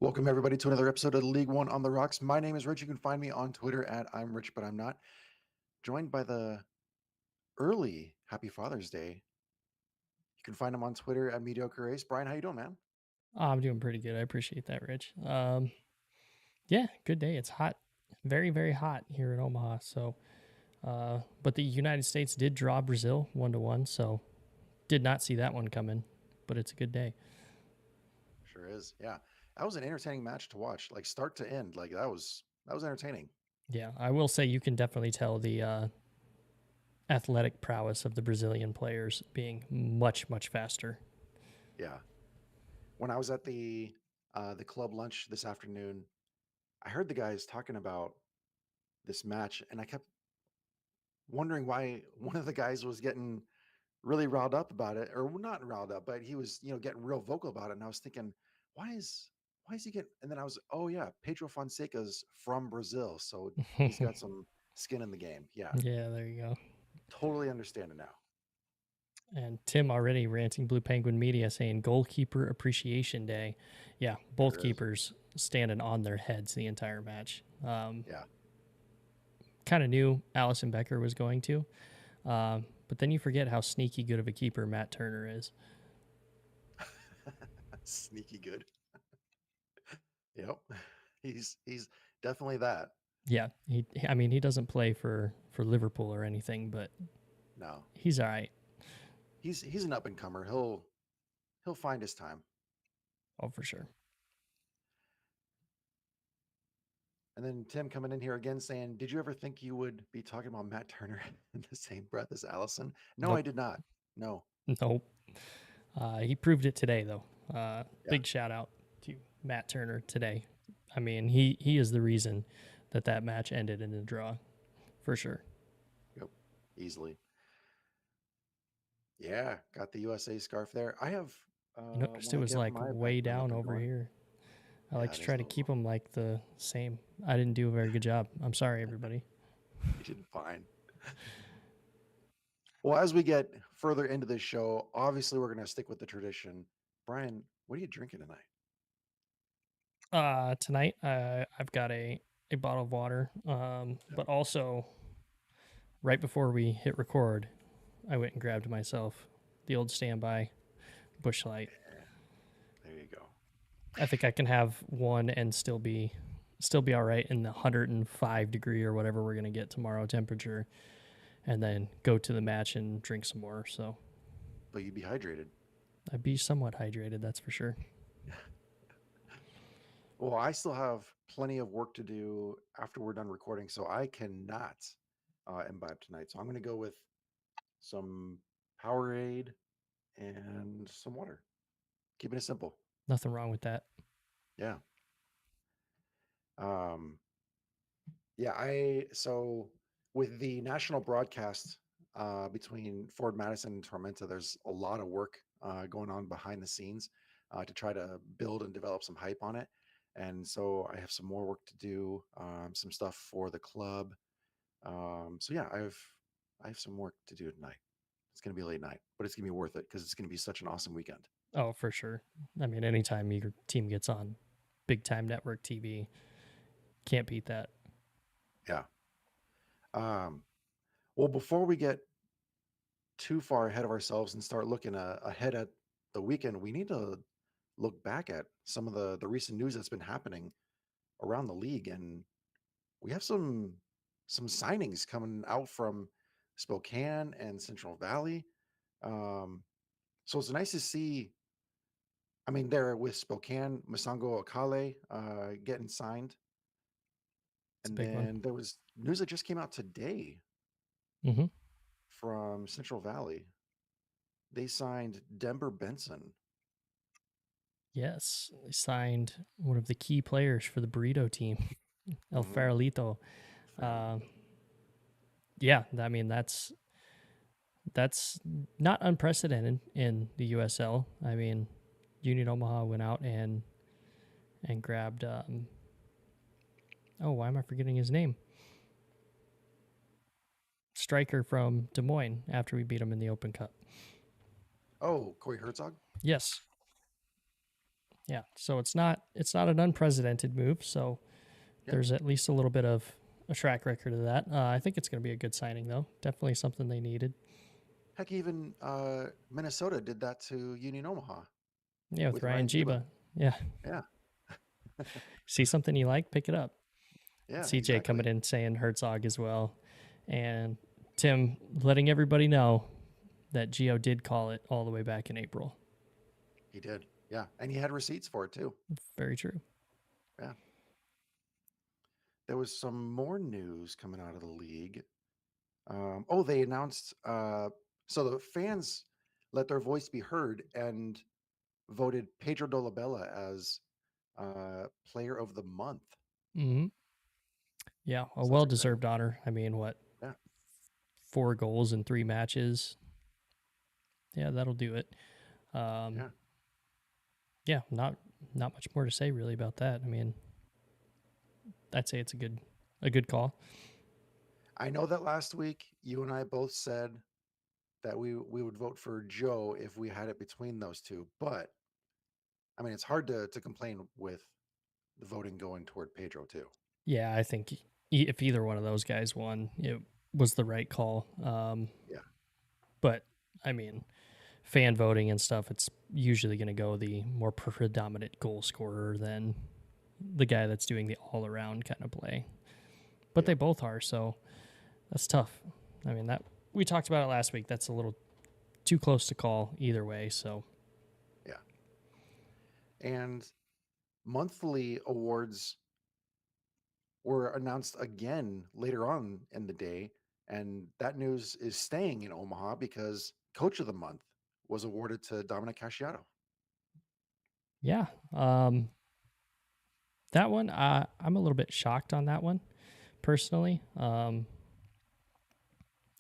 Welcome everybody to another episode of League One on the Rocks. My name is Rich. You can find me on Twitter at I'm Rich, but I'm not. Joined by the early Happy Father's Day. You can find him on Twitter at Mediocre Race. Brian, how you doing, man? I'm doing pretty good. I appreciate that, Rich. Yeah, good day. It's hot, very, very hot here in Omaha. But the United States did draw Brazil 1-1, so did not see that one coming. But it's a good day. Sure is. Yeah, that was an entertaining match to watch, like start to end. Like that was entertaining. Yeah, I will say you can definitely tell the athletic prowess of the Brazilian players being much, much faster. Yeah. When I was at the club lunch this afternoon, I heard the guys talking about this match, and I kept wondering why one of the guys was getting really riled up about it, or not riled up, but he was, getting real vocal about it. And I was thinking, why is why is he getting? And then I was, oh yeah, Pedro Fonseca's from Brazil, so he's got some skin in the game. Yeah, Yeah, there you go. totally understand it now. And Tim already ranting Blue Penguin Media saying goalkeeper appreciation day. Yeah, both Sure is. keepers standing on their heads the entire match. Yeah, Kind of knew Allison Becker was going to. But then you forget how sneaky good of a keeper Matt Turner is. sneaky good. Yep, he's definitely that. Yeah, I mean, he doesn't play for Liverpool or anything, but No, he's all right. he's an up and comer. He'll find his time. Oh, for sure. And then Tim coming in here again saying, "Did you ever think you would be talking about Matt Turner in the same breath as Allison?" No, I Nope, did not. No. nope. He proved it today, though. Yeah. Big shout out to Matt Turner today. I mean, he is the reason that match ended in a draw, for sure. Yep. Easily. Yeah. Got the USA scarf there. I have. You noticed When it I was get like my way background up down and over going. here. I like Yeah, to it is try a to little keep low. them like the same. I didn't do a very good job. I'm sorry, everybody. You did fine. Well, as we get further into this show, obviously we're going to stick with the tradition. Brian, what are you drinking tonight? Tonight I've got a bottle of water. Yep. But also right before we hit record, I went and grabbed myself the old standby Bush Light. Yeah. There you go. I think I can have one and still be all right in the 105 degree or whatever we're gonna get tomorrow temperature, and then go to the match and drink some more. So But you'd be hydrated. I'd be somewhat hydrated, that's for sure. Well, I still have plenty of work to do after we're done recording, so I cannot imbibe tonight. So I'm going to go with some Powerade and some water. Keeping it simple. Nothing wrong with that. Yeah. Um, yeah. So with the national broadcast between Ford Madison and Tormenta, there's a lot of work going on behind the scenes to try to build and develop some hype on it. And so I have some more work to do, some stuff for the club. So yeah, I have some work to do tonight. It's gonna be a late night, but it's gonna be worth it because it's gonna be such an awesome weekend. Oh, for sure. I mean, anytime your team gets on big time network TV, can't beat that. Yeah. Um, well, before we get too far ahead of ourselves and start looking ahead at the weekend, we need to look back at some of the recent news that's been happening around the league, and we have some signings coming out from Spokane and Central Valley. Um, so it's nice to see. I mean, there with Spokane, Masango Akale getting signed. It's a And big one. then there was news that just came out today Mm-hmm. from Central Valley. They signed Denver Benson. Yes, they signed one of the key players for the burrito team, El Mm-hmm. Farolito. Uh, Farolito. yeah, I mean that's not unprecedented in the USL. I mean, Union Omaha went out and grabbed. Oh, why am I forgetting his name? Striker from Des Moines after we beat him in the Open Cup. Oh, Corey Herzog. Yes, Yeah. So it's not an unprecedented move. So Yeah. there's at least a little bit of a track record of that. I think it's going to be a good signing though. Definitely something they needed. Heck, even Minnesota did that to Union Omaha Yeah, with with Ryan Ryan Jiba. Jiba. Yeah. Yeah. See something you like, pick it up. Yeah, CJ coming exactly. in saying Herzog as well. And Tim letting everybody know that Geo did call it all the way back in April. He did. Yeah. And he had receipts for it too. Very true. Yeah. There was some more news coming out of the league. Oh, they announced so the fans let their voice be heard and voted Pedro Dolabella as player of the month. Hmm. Yeah, a So that's well exciting. deserved honor. I mean, what, Yeah. 4 goals in 3 matches? Yeah, that'll do it. Um, Yeah. yeah, not much more to say really about that. I mean, I'd say it's a good call. I know that last week you and I both said that we would vote for Joe if we had it between those two, but I mean it's hard to complain with the voting going toward Pedro too. Yeah, I think if either one of those guys won, it was the right call. Yeah. But I mean, fan voting and stuff, it's usually going to go the more predominant goal scorer than the guy that's doing the all around kind of play. But they Yep. both are, so that's tough. I mean, that we talked about it last week. That's a little too close to call either way. So Yeah. And monthly awards were announced again later on in the day. And that news is staying in Omaha because Coach of the Month was awarded to Dominic Casciato. yeah, that one, I'm a little bit shocked on that one personally.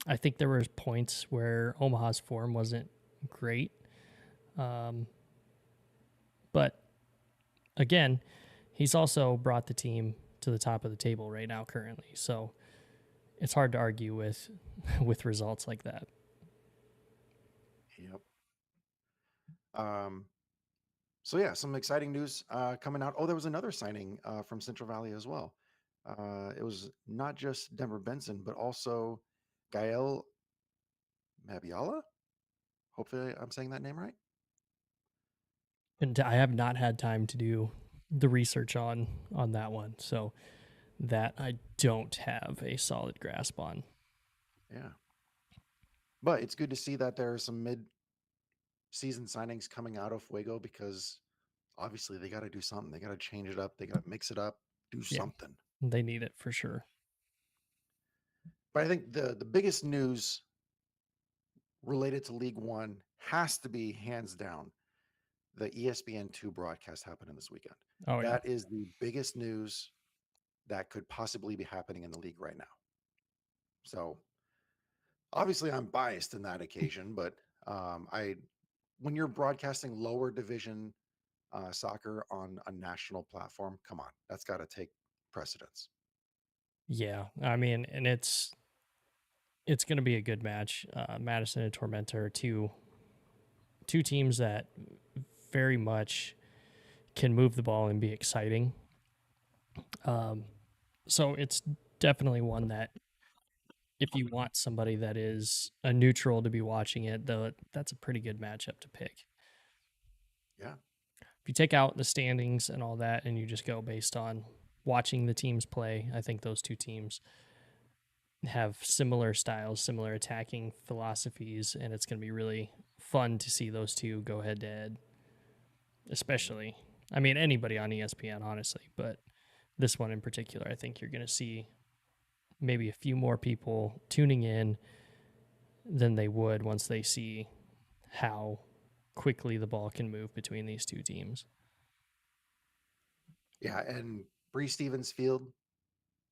I think there were points where Omaha's form wasn't great, um, but again, he's also brought the team to the top of the table right now currently. So it's hard to argue with with results like that. Yep. Um, so yeah, some exciting news coming out. Oh, there was another signing from Central Valley as well. It was not just Denver Benson, but also Gael Mabiala. Hopefully, I'm saying that name right. And I have not had time to do the research on that one, so that I don't have a solid grasp on. Yeah, but it's good to see that there are some mid-season signings coming out of Fuego because obviously they got to do something. They got to change it up. They got to mix it up. Do Yeah, something. they need it for sure. But I think the biggest news related to League One has to be hands down the ESPN2 broadcast happening this weekend. Oh yeah, That is the biggest news that could possibly be happening in the league right now. So obviously, I'm biased in that occasion, but I when you're broadcasting lower division soccer on a national platform, come on, that's got to take precedence. yeah. I mean, and it's going to be a good match. Madison and Tormenta are two teams that very much can move the ball and be exciting. Um, so it's definitely one that if you want somebody that is a neutral to be watching it, though, that's a pretty good matchup to pick. Yeah, If you take out the standings and all that, and you just go based on watching the teams play, I think those two teams have similar styles, similar attacking philosophies, and it's going to be really fun to see those two go head to head. Especially, I mean, anybody on ESPN, honestly, but this one in particular, I think you're going to see maybe a few more people tuning in than they would once they see how quickly the ball can move between these two teams. yeah, and Bree Stevens Field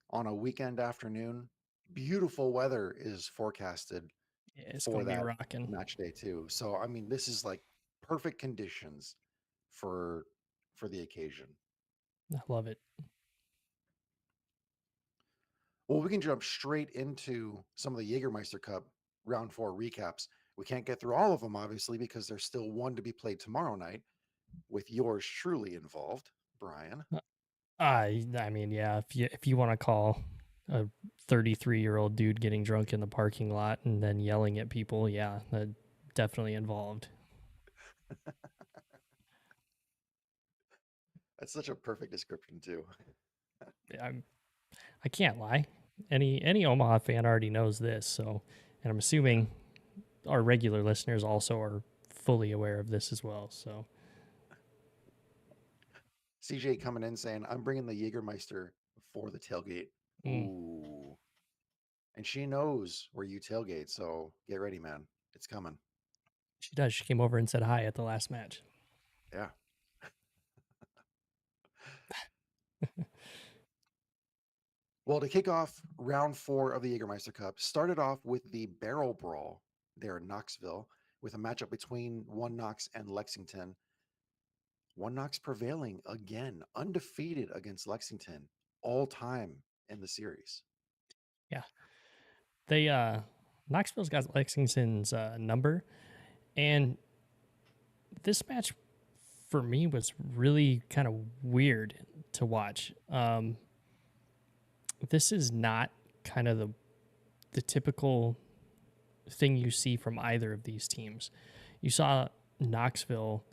on a weekend afternoon, beautiful weather is forecasted Yeah, it's going for to be that rocking. match day too. So I mean, this is like perfect conditions for for the occasion. I love it. Well, we can jump straight into some of the Jägermeister Cup round four recaps. We can't get through all of them, obviously, because there's still one to be played tomorrow night. with yours truly involved, Brian. I mean, yeah, if you want to call a 33-year-old dude getting drunk in the parking lot and then yelling at people, yeah, that definitely involved. That's such a perfect description too. I'm, I can't lie. Any Omaha fan already knows this, so and I'm Yeah. assuming our regular listeners also are fully aware of this as well. So, CJ coming in saying, "I'm bringing the Jägermeister for the tailgate." mm, Ooh, and she knows where you tailgate, so get ready, man. It's coming. she does. She came over and said hi at the last match. Yeah. Well, to kick off round 4 of the Jägermeister Cup, started off with the Barrel Brawl there in Knoxville, with a matchup between One Knox and Lexington. One Knox prevailing again, undefeated against Lexington, all time in the series. Yeah, they Knoxville's got Lexington's number, and this match for me was really kind of weird to watch. This is not kind of the typical thing you see from either of these teams. You saw Knoxville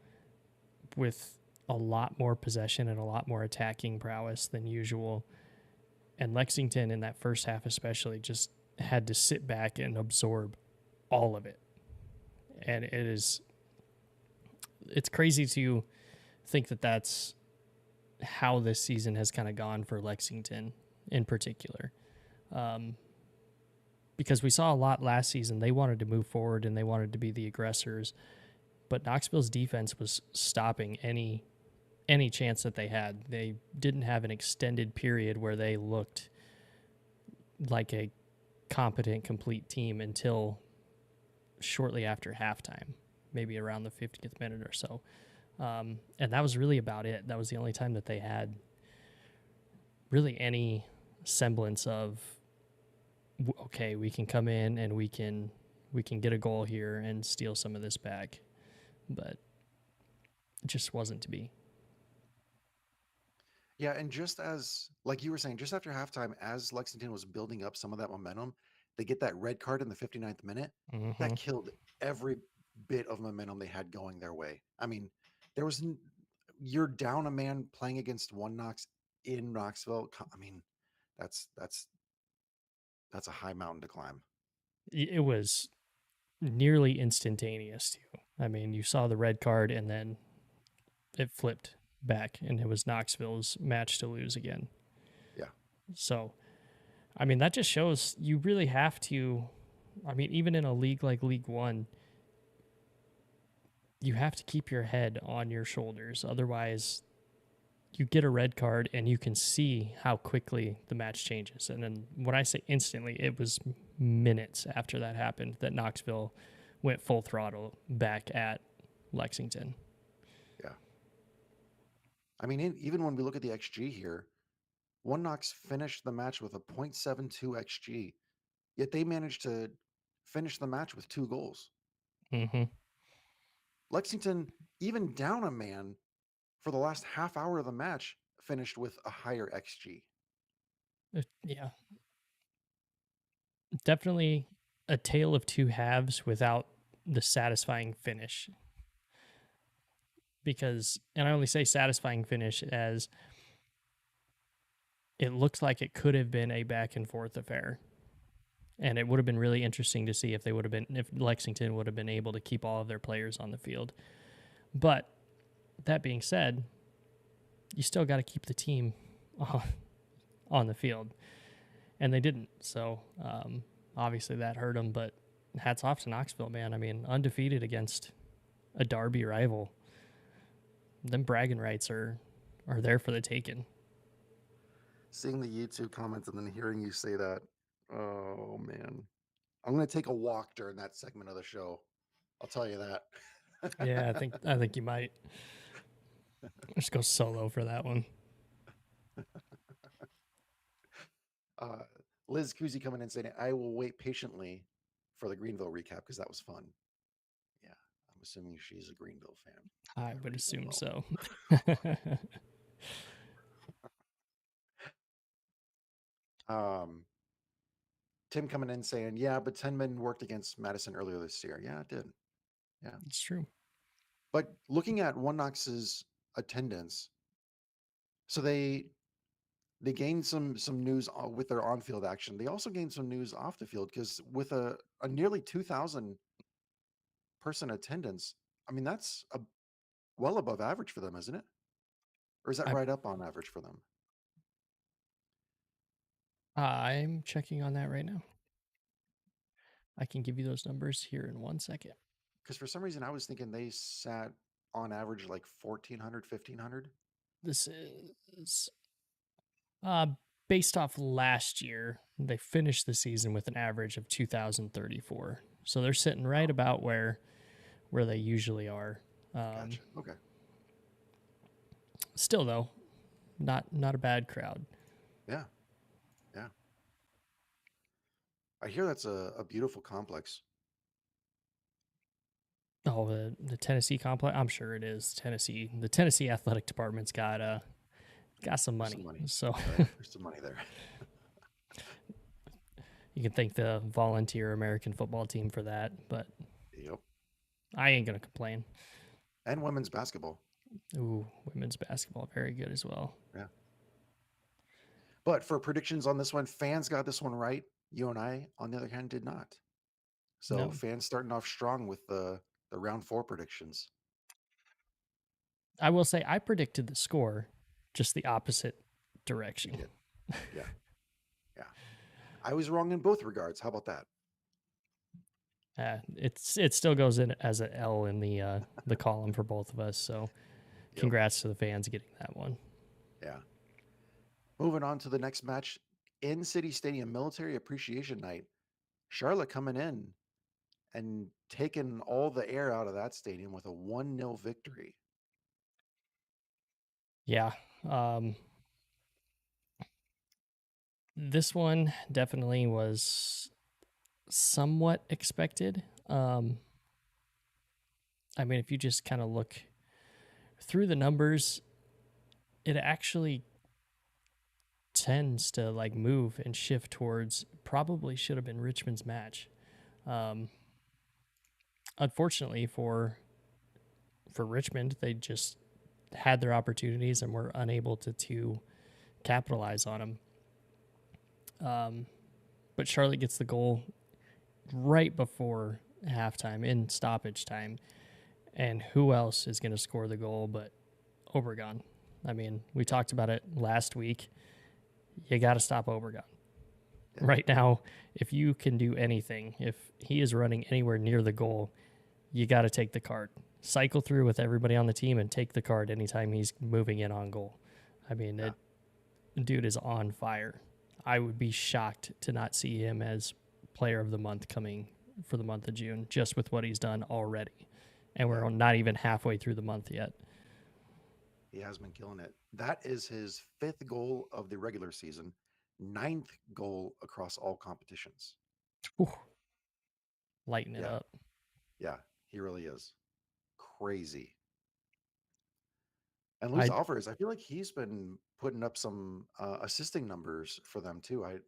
with a lot more possession and a lot more attacking prowess than usual. And Lexington in that first half especially just had to sit back and absorb all of it. And it's crazy to think that that's how this season has kind of gone for Lexington in particular. Um, because we saw a lot last season. They wanted to move forward and they wanted to be the aggressors, but Knoxville's defense was stopping any chance that they had. They didn't have an extended period where they looked like a competent, complete team until shortly after halftime, maybe around the 50th minute or so. And that was really about it. That was the only time that they had really any semblance of okay, we can come in and we can get a goal here and steal some of this back, but it just wasn't to be. Yeah, and just as like you were saying, just after halftime, as Lexington was building up some of that momentum, they get that red card in the 59th minute. Mm-hmm. That killed every bit of momentum they had going their way. I mean, there was you're down a man playing against One Knox in Knoxville. I mean, that's that's that's a high mountain to climb. It was nearly instantaneous too. I mean, you saw the red card and then it flipped back and it was Knoxville's match to lose again. Yeah. So, I mean, that just shows you really have to. I mean, even in a league like League One, you have to keep your head on your shoulders. Otherwise, you get a red card and you can see how quickly the match changes. And then when I say instantly, it was minutes after that happened that Knoxville went full throttle back at Lexington. Yeah. I mean, even when we look at the XG here, One Knox finished the match with a .72 XG, yet they managed to finish the match with 2 goals. Mm-hmm. Lexington, even down a man for the last half hour of the match, finished with a higher XG. Yeah, definitely a tale of two halves without the satisfying finish. Because, and I only say satisfying finish as it looks like it could have been a back and forth affair. And it would have been really interesting to see if they would have been, if Lexington would have been able to keep all of their players on the field. But that being said, you still got to keep the team on the field. And they didn't. So obviously that hurt them. But hats off to Knoxville, man. I mean, undefeated against a Derby rival. Them bragging rights are there for the taking. Seeing the YouTube comments and then hearing you say that, oh man. I'm going to take a walk during that segment of the show. I'll tell you Yeah, that. I think you might just go solo for that one. uh, Liz Kuzi coming in saying, I will wait patiently for the Greenville recap because that was fun. Yeah, assuming she's a Greenville fan. I Yeah, would assume reasonable. so. Um, Tim coming in saying, yeah, but 10 men worked against Madison earlier this year. Yeah, it did. Yeah. It's true. But looking at One Knox's attendance, so they gained some news with their on-field action. They also gained some news off the field because with a nearly 2,000 person attendance, I mean that's well above average for them, isn't it? Or is that I right up on average for them? I'm checking on that right now. I can give you those numbers here in 1 second. Because for some reason I was thinking they sat on average like 1,400, 1,500. This is uh based off last year. They finished the season with an average of 2,034. So they're sitting right Oh, about where they usually are. gotcha. Okay. Still though, not a bad crowd. Yeah. Yeah. I hear that's a beautiful complex. Oh, the Tennessee complex. I'm sure it is Tennessee. The Tennessee athletic department's got some There's some money, money, so right? There's some money there. you can thank the volunteer American football team for that. But Yep. I ain't gonna complain. And women's basketball. Ooh, women's basketball, very good as well. Yeah. But for predictions on this one, fans got this one right. You and I, on the other hand, did not. So No, fans starting off strong with the round 4 predictions. I will say I predicted the score, just the opposite You direction. did. Yeah. Yeah. I was wrong in both regards. How about that? It still goes in as an L in the column for both of us. So Yep. congrats to the fans getting that one. Yeah. Moving on to the next match, in City Stadium Military Appreciation Night. Charlotte coming in and taking all the air out of that stadium with a 1-0 victory. Yeah. This one definitely was somewhat expected. I mean, if you just kind of look through the numbers, it actually tends to like move and shift towards probably should have been Richmond's match. Um, Unfortunately for Richmond, they just had their opportunities and were unable to capitalize on them. But Charlotte gets the goal right before halftime in stoppage time. And who else is going to score the goal but Obregon? I mean, we talked about it last week. You got to stop Obregon. Yeah. Right now, if you can do anything, if he is running anywhere near the goal, you got to take the card. Cycle through with everybody on the team and take the card anytime he's moving in on goal. I mean, Yeah. dude is on fire. I would be shocked to not see him as player of the month coming for the month of June, just with what he's done already. And we're Yeah. not even halfway through the month yet. He has been killing it. That is his 5th goal of the regular season, 9th goal across all competitions. Whew, lighten it Yeah. up. Yeah. He really is. Crazy. And Luis I Alvarez, I feel like he's been putting up some assisting numbers for them too. I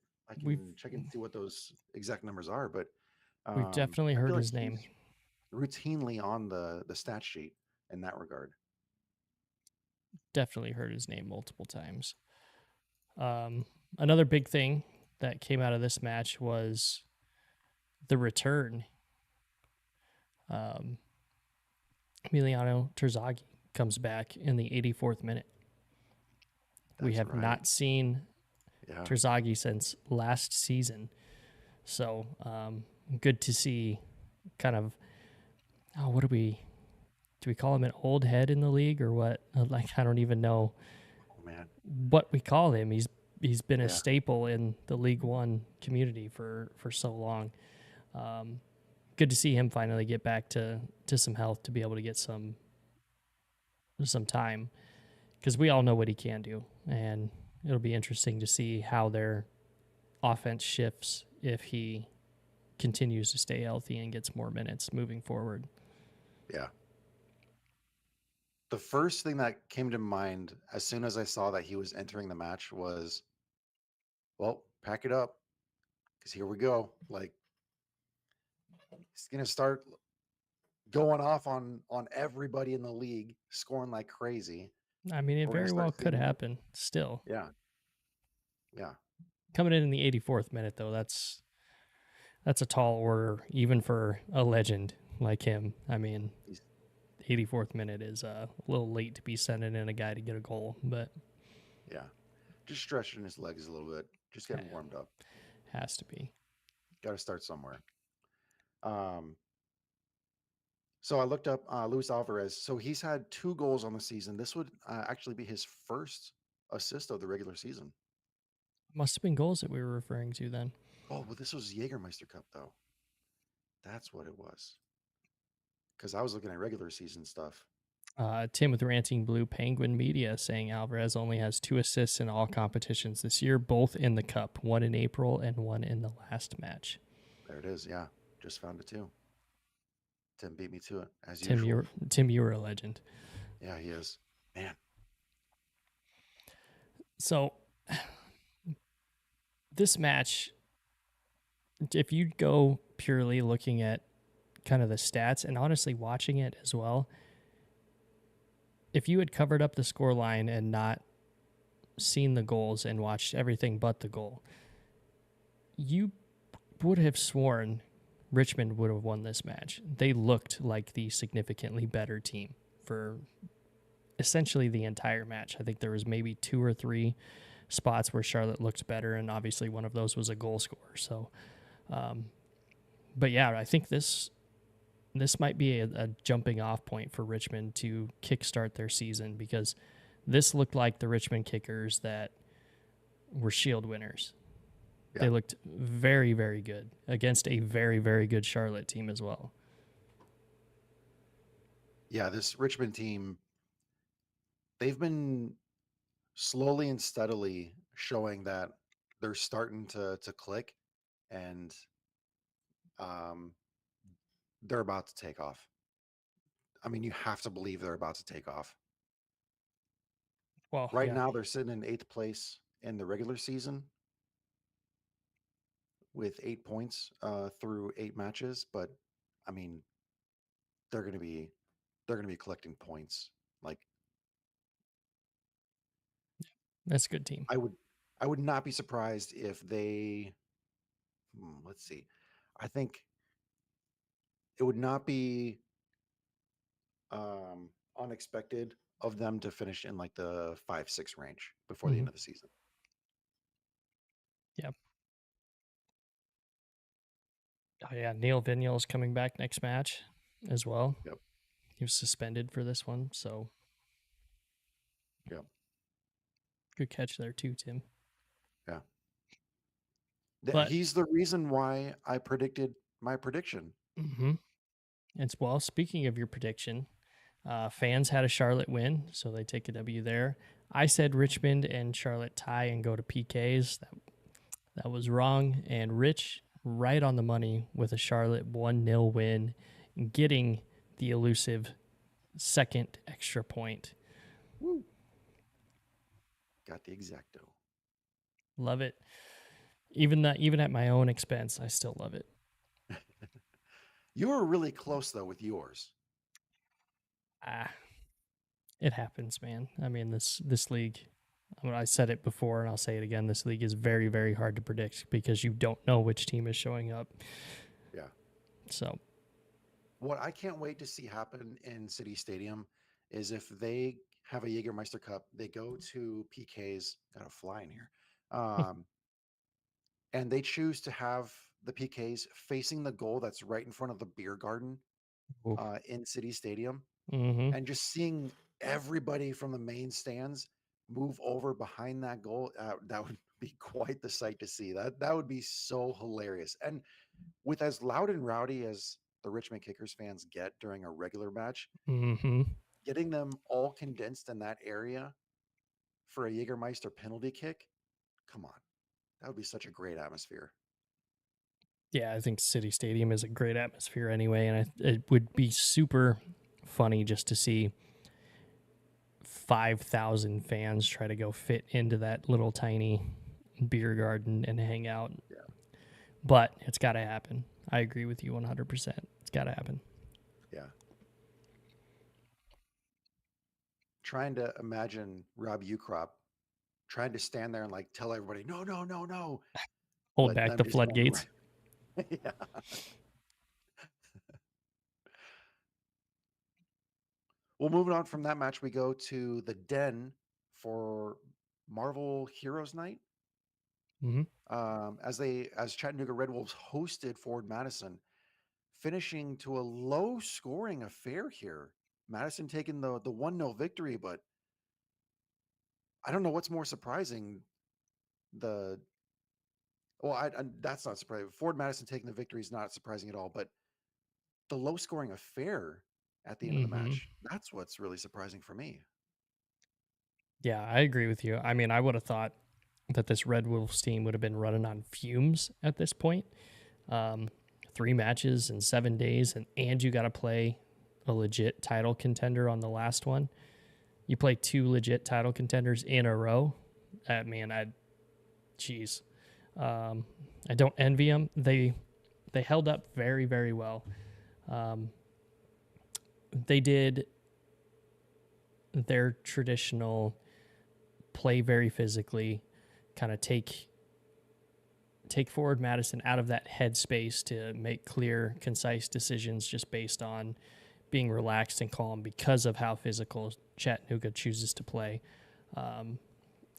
we've can check and see what those exact numbers are, but we've definitely I heard feel like his name. he's routinely on the stat sheet in that regard. Definitely heard his name multiple times. Another big thing that came out of this match was the return. Um, Emiliano Terzaghi comes back in the 84th minute. We That's have right. not seen Yeah. Terzaghi since last season. So good to see kind of, oh, what do we call him an old head in the league or what? Like, I don't even know Oh man. what we call him. He's been a Yeah. staple in the League One community for so long. Good to see him finally get back to some health to be able to get some time because we all know what he can do, and it'll be interesting to see how their offense shifts if he continues to stay healthy and gets more minutes moving forward. Yeah. The first thing that came to mind as soon as I saw that he was entering the match was, well, pack it up because here we go. Like he's gonna start going off on everybody in the league, scoring like crazy. I mean, it We're gonna very start well could seeing, happen still. yeah, yeah. Coming in the 84th minute though, that's a tall order even for a legend like him. I mean, He's 84th minute is a little late to be sending in a guy to get a goal, but yeah, just stretching his legs a little bit, just eh, getting warmed up. has to be. Got to start somewhere. Um, so I looked up Luis Alvarez. So he's had 2 goals on the season. This would actually be his first assist of the regular season. Must have been goals that we were referring to then. Oh, well, this was Jagermeister Cup though. That's what it was. Because I was looking at regular season stuff. Tim with Ranting Blue Penguin Media saying Alvarez only has 2 assists in all competitions this year, both in the Cup, one in April and one in the last match. There it is. Yeah, just found it too. Tim beat me to it as Tim, usual. you were a legend. Yeah, he is. Man, So this match, if you go purely looking at kind of the stats and honestly watching it as well, if you had covered up the score line and not seen the goals and watched everything but the goal, you would have sworn Richmond would have won this match. They looked like the significantly better team for essentially the entire match. I think there was maybe 2 or 3 spots where Charlotte looked better, and obviously one of those was a goal scorer. So, but yeah, I think this might be a jumping off point for Richmond to kickstart their season because this looked like the Richmond Kickers that were Shield winners. yeah, They looked very, very good against a very, very good Charlotte team as well. yeah. This Richmond team, they've been slowly and steadily showing that they're starting to click, and um, they're about to take off. I mean, you have to believe they're about to take off. Well, Right yeah, now, they're sitting in 8th place in the regular season with 8 points through 8 matches. But I mean, they're going to be they're going to be collecting points. Like that's a good team. I would I would not be surprised if they let's see. I think it would not be unexpected of them to finish in like the 5-6 range before the Mm-hmm. end of the season. Yeah. Oh, yeah. Neil Vigneault's coming back next match as well. Yep. He was suspended for this one. So Yep. good catch there, too, Tim. Yeah. But He's the reason why I predicted my prediction. mm-hmm. It's well, speaking of your prediction, fans had a Charlotte win, so they take a W there. I said Richmond and Charlotte tie and go to PKs. That was wrong. And Rich, right on the money with a Charlotte 1-0 win, getting the elusive second extra point. Woo. Got the exacto. Love it. Even at my own expense, I still love it. You were really close though with yours. Ah, it happens, man. I mean, this league. I mean, I said it before, and I'll say it again. This league is very, very hard to predict because you don't know which team is showing up. Yeah. So, What I can't wait to see happen in City Stadium is if they have a Jägermeister Cup, they go to PKs, got a fly in here, um, and they choose to have the PKs facing the goal that's right in front of the beer garden in City Stadium, mm-hmm. and just seeing everybody from the main stands move over behind that goal, that would be quite the sight to see. That would be so hilarious. And with as loud and rowdy as the Richmond Kickers fans get during a regular match, Mm-hmm. getting them all condensed in that area for a Jägermeister penalty kick, come on. That would be such a great atmosphere. Yeah, I think City Stadium is a great atmosphere anyway, and it would be super funny just to see 5,000 fans try to go fit into that little tiny beer garden and hang out. Yeah. But it's got to happen. I agree with you 100%. It's got to happen. Yeah. Trying to imagine Rob Ukrop trying to stand there and like tell everybody, no, no, no, no, Hold but back them the just standing floodgates. right. Yeah. Well, moving on from that match, we go to the Den for Marvel Heroes Night. Hmm. As Chattanooga Red Wolves hosted Ford Madison, finishing to a low scoring affair here. Madison taking the 1-0 victory, but I don't know what's more surprising. The that's not surprising. Ford Madison taking the victory is not surprising at all, but the low scoring affair at the end of the Hmm. match, that's what's really surprising for me. Yeah, I agree with you. I mean, I would have thought that this Red Wolves team would have been running on fumes at this point. Um, 3 matches in 7 days, and you got to play a legit title contender on the last one. You play two legit title contenders in a row. Man, geez, um, I don't envy them. They held up very very well. Um, they did their traditional play very physically, kind of take forward Madison out of that headspace to make clear, concise decisions just based on being relaxed and calm because of how physical Chattanooga chooses to play. Um,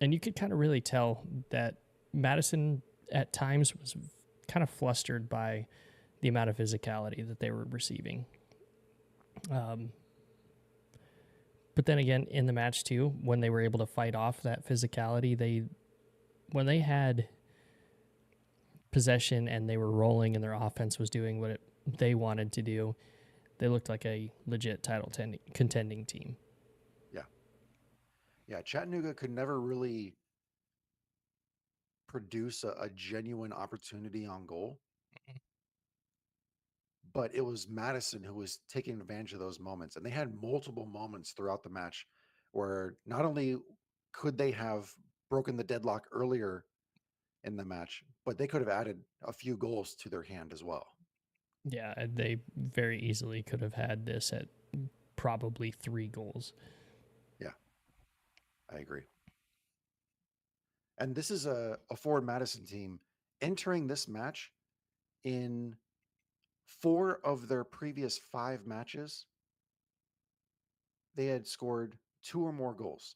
and you could kind of really tell that Madison at times was kind of flustered by the amount of physicality that they were receiving. Um, but then again, in the match too, when they were able to fight off that physicality, when they had possession and they were rolling and their offense was doing what they wanted to do, they looked like a legit title contending team. Yeah. Yeah. Chattanooga could never really produce a genuine opportunity on goal, but it was Madison who was taking advantage of those moments. And they had multiple moments throughout the match where not only could they have broken the deadlock earlier in the match, but they could have added a few goals to their hand as well. Yeah, they very easily could have had this at probably 3 goals. Yeah, I agree. And this is a Ford Madison team entering this match in 4 of their previous 5 matches. They had scored 2 or more goals.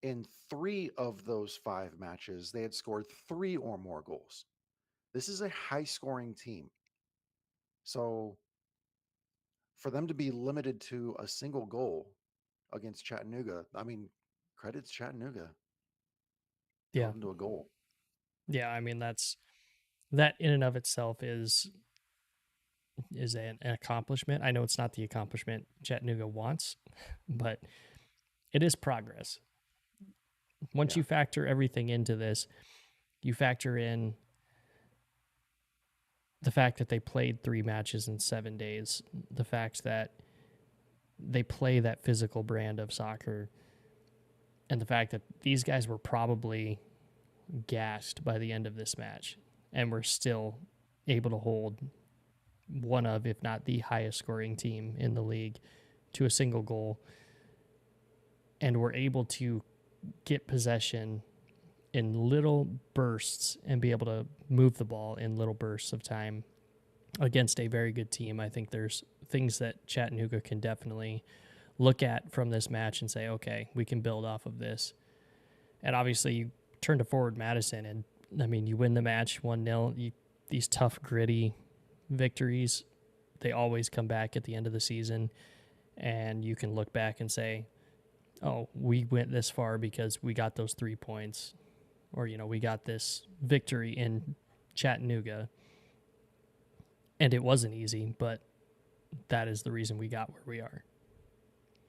In 3 of those 5 matches, they had scored 3 or more goals. This is a high scoring team. So for them to be limited to a single goal against Chattanooga, I mean, credits Chattanooga, held Yeah, them to a goal. yeah. I mean, that in and of itself is an accomplishment. I know it's not the accomplishment Chattanooga wants, but it is progress. Once Yeah. you factor everything into this, you factor in the fact that they played 3 matches in 7 days, the fact that they play that physical brand of soccer, and the fact that these guys were probably gassed by the end of this match and were still able to hold one of, if not the highest scoring team in the league to a single goal, and were able to get possession in little bursts and be able to move the ball in little bursts of time against a very good team. I think there's things that Chattanooga can definitely look at from this match and say, okay, we can build off of this. And obviously, you turn to forward Madison, and I mean, you win the match 1-0. These tough, gritty victories, they always come back at the end of the season. And you can look back and say, oh, we went this far because we got those 3 points, or, we got this victory in Chattanooga. And it wasn't easy, but that is the reason we got where we are.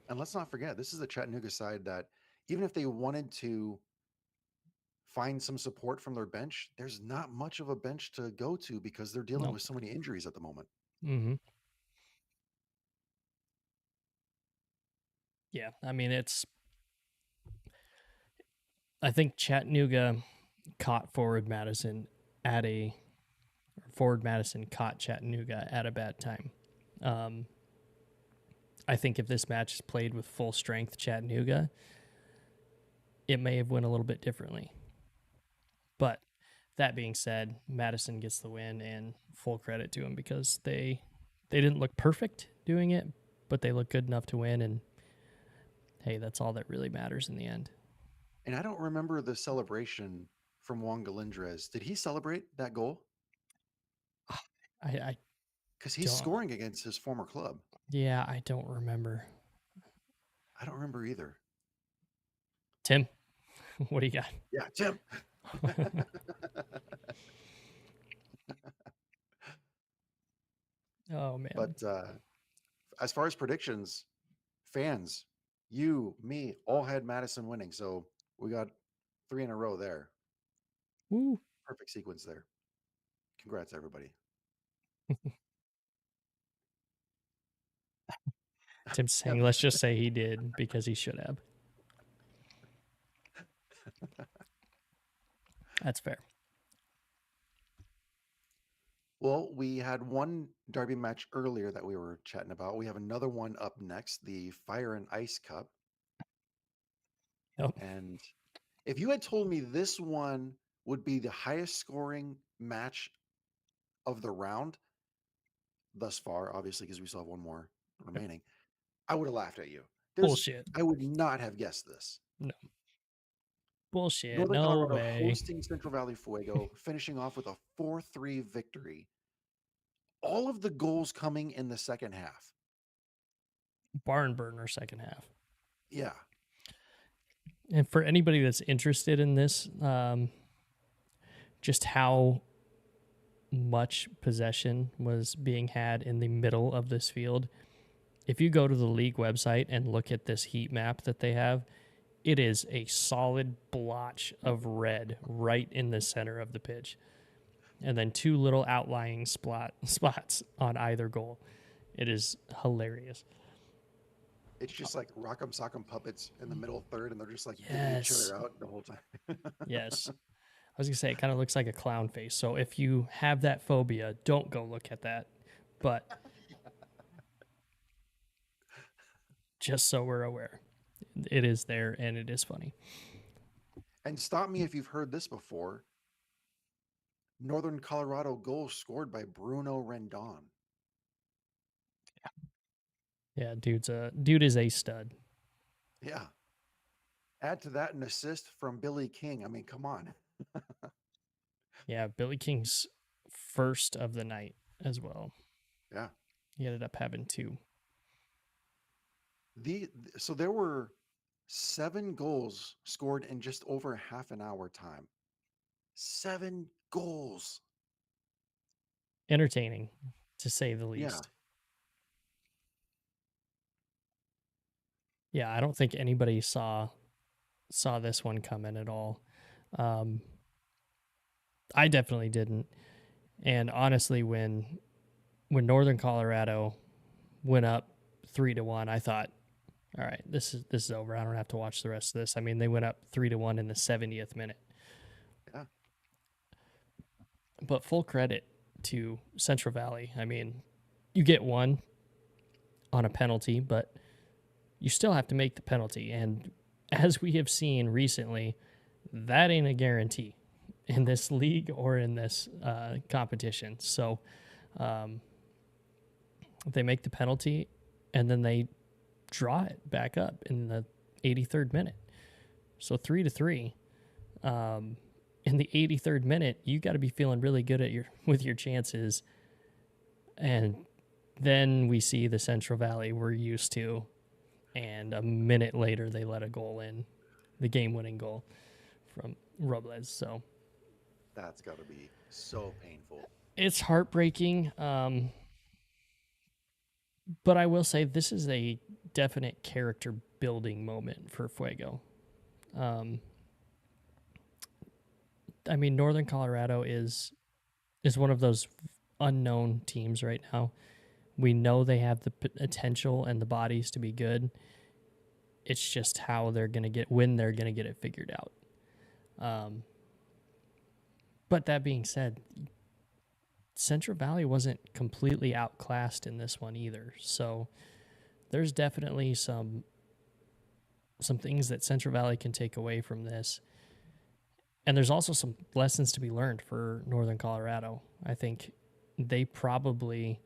And let's not forget, this is the Chattanooga side that even if they wanted to find some support from their bench, there's not much of a bench to go to because they're dealing No. with so many injuries at the moment. Mm-hmm. Yeah, I mean I think Chattanooga caught Forward Madison at a Forward Madison caught Chattanooga at a bad time. Um, I think if this match is played with full strength Chattanooga, it may have went a little bit differently. But that being said, Madison gets the win, and full credit to him because they didn't look perfect doing it, but they look good enough to win. And hey, that's all that really matters in the end. And I don't remember the celebration from Juan Galindrez. Did he celebrate that goal? I Because he's don't. scoring against his former club. Yeah, I don't remember. I don't remember either. Tim, what do you got? Yeah, Tim. Oh man. But as far as predictions, fans, you, me, all had Madison winning. So we got 3 in a row there. Woo. Perfect sequence there. Congrats, everybody. Tim's saying, let's just say he did because he should have. That's fair. Well, we had one derby match earlier that we were chatting about. We have another one up next, the Fire and Ice Cup. Yep. And if you had told me this one would be the highest scoring match of the round thus far, obviously, because we still have one more remaining, I would have laughed at you. Bullshit. I would not have guessed this. No. Bullshit. Northern No Colorado way. hosting Central Valley Fuego, finishing off with a 4-3 victory. All of the goals coming in the second half. Barn burner second half. Yeah. And for anybody that's interested in this, just how much possession was being had in the middle of this field. If you go to the league website and look at this heat map that they have, it is a solid blotch of red right in the center of the pitch. And then two little outlying spots on either goal. It is hilarious. It's just like Rock'em Sock'em puppets in the middle third, and they're just like digging each Yes. other out the whole time. Yes. I was going to say, it kind of looks like a clown face. So if you have that phobia, don't go look at that. But just so we're aware, it is there and it is funny. And stop me if you've heard this before. Northern Colorado goal scored by Bruno Rendon. Yeah, dude is a stud. Yeah. Add to that an assist from Billy King. I mean, come on. Yeah, Billy King's first of the night as well. Yeah. He ended up having two. So there were 7 goals scored in just over half an hour time. 7 goals. Entertaining, to say the Yeah. least. Yeah, I don't think anybody saw this one coming at all. Um, I definitely didn't. And honestly, when Northern Colorado went up 3-1, I thought, all right, this is over. I don't have to watch the rest of this. I mean, they went up 3-1 in the 70th minute. Yeah. But full credit to Central Valley. I mean, you get one on a penalty, but you still have to make the penalty. And as we have seen recently, that ain't a guarantee in this league or in this competition. So they make the penalty and then they draw it back up in the 83rd minute. So 3-3. In the 83rd minute, you got to be feeling really good with your chances. And then we see the Central Valley we're used to, and a minute later they let a goal in, the game-winning goal from Robles. So That's got to be so painful. it's heartbreaking. But I will say this is a definite character building moment for Fuego. I mean, Northern Colorado is one of those unknown teams right now. We know they have the potential and the bodies to be good. It's just how they're going to get when they're going to get it figured out. Um, but that being said, Central Valley wasn't completely outclassed in this one either. So there's definitely some things that Central Valley can take away from this. And there's also some lessons to be learned for Northern Colorado. I think they probably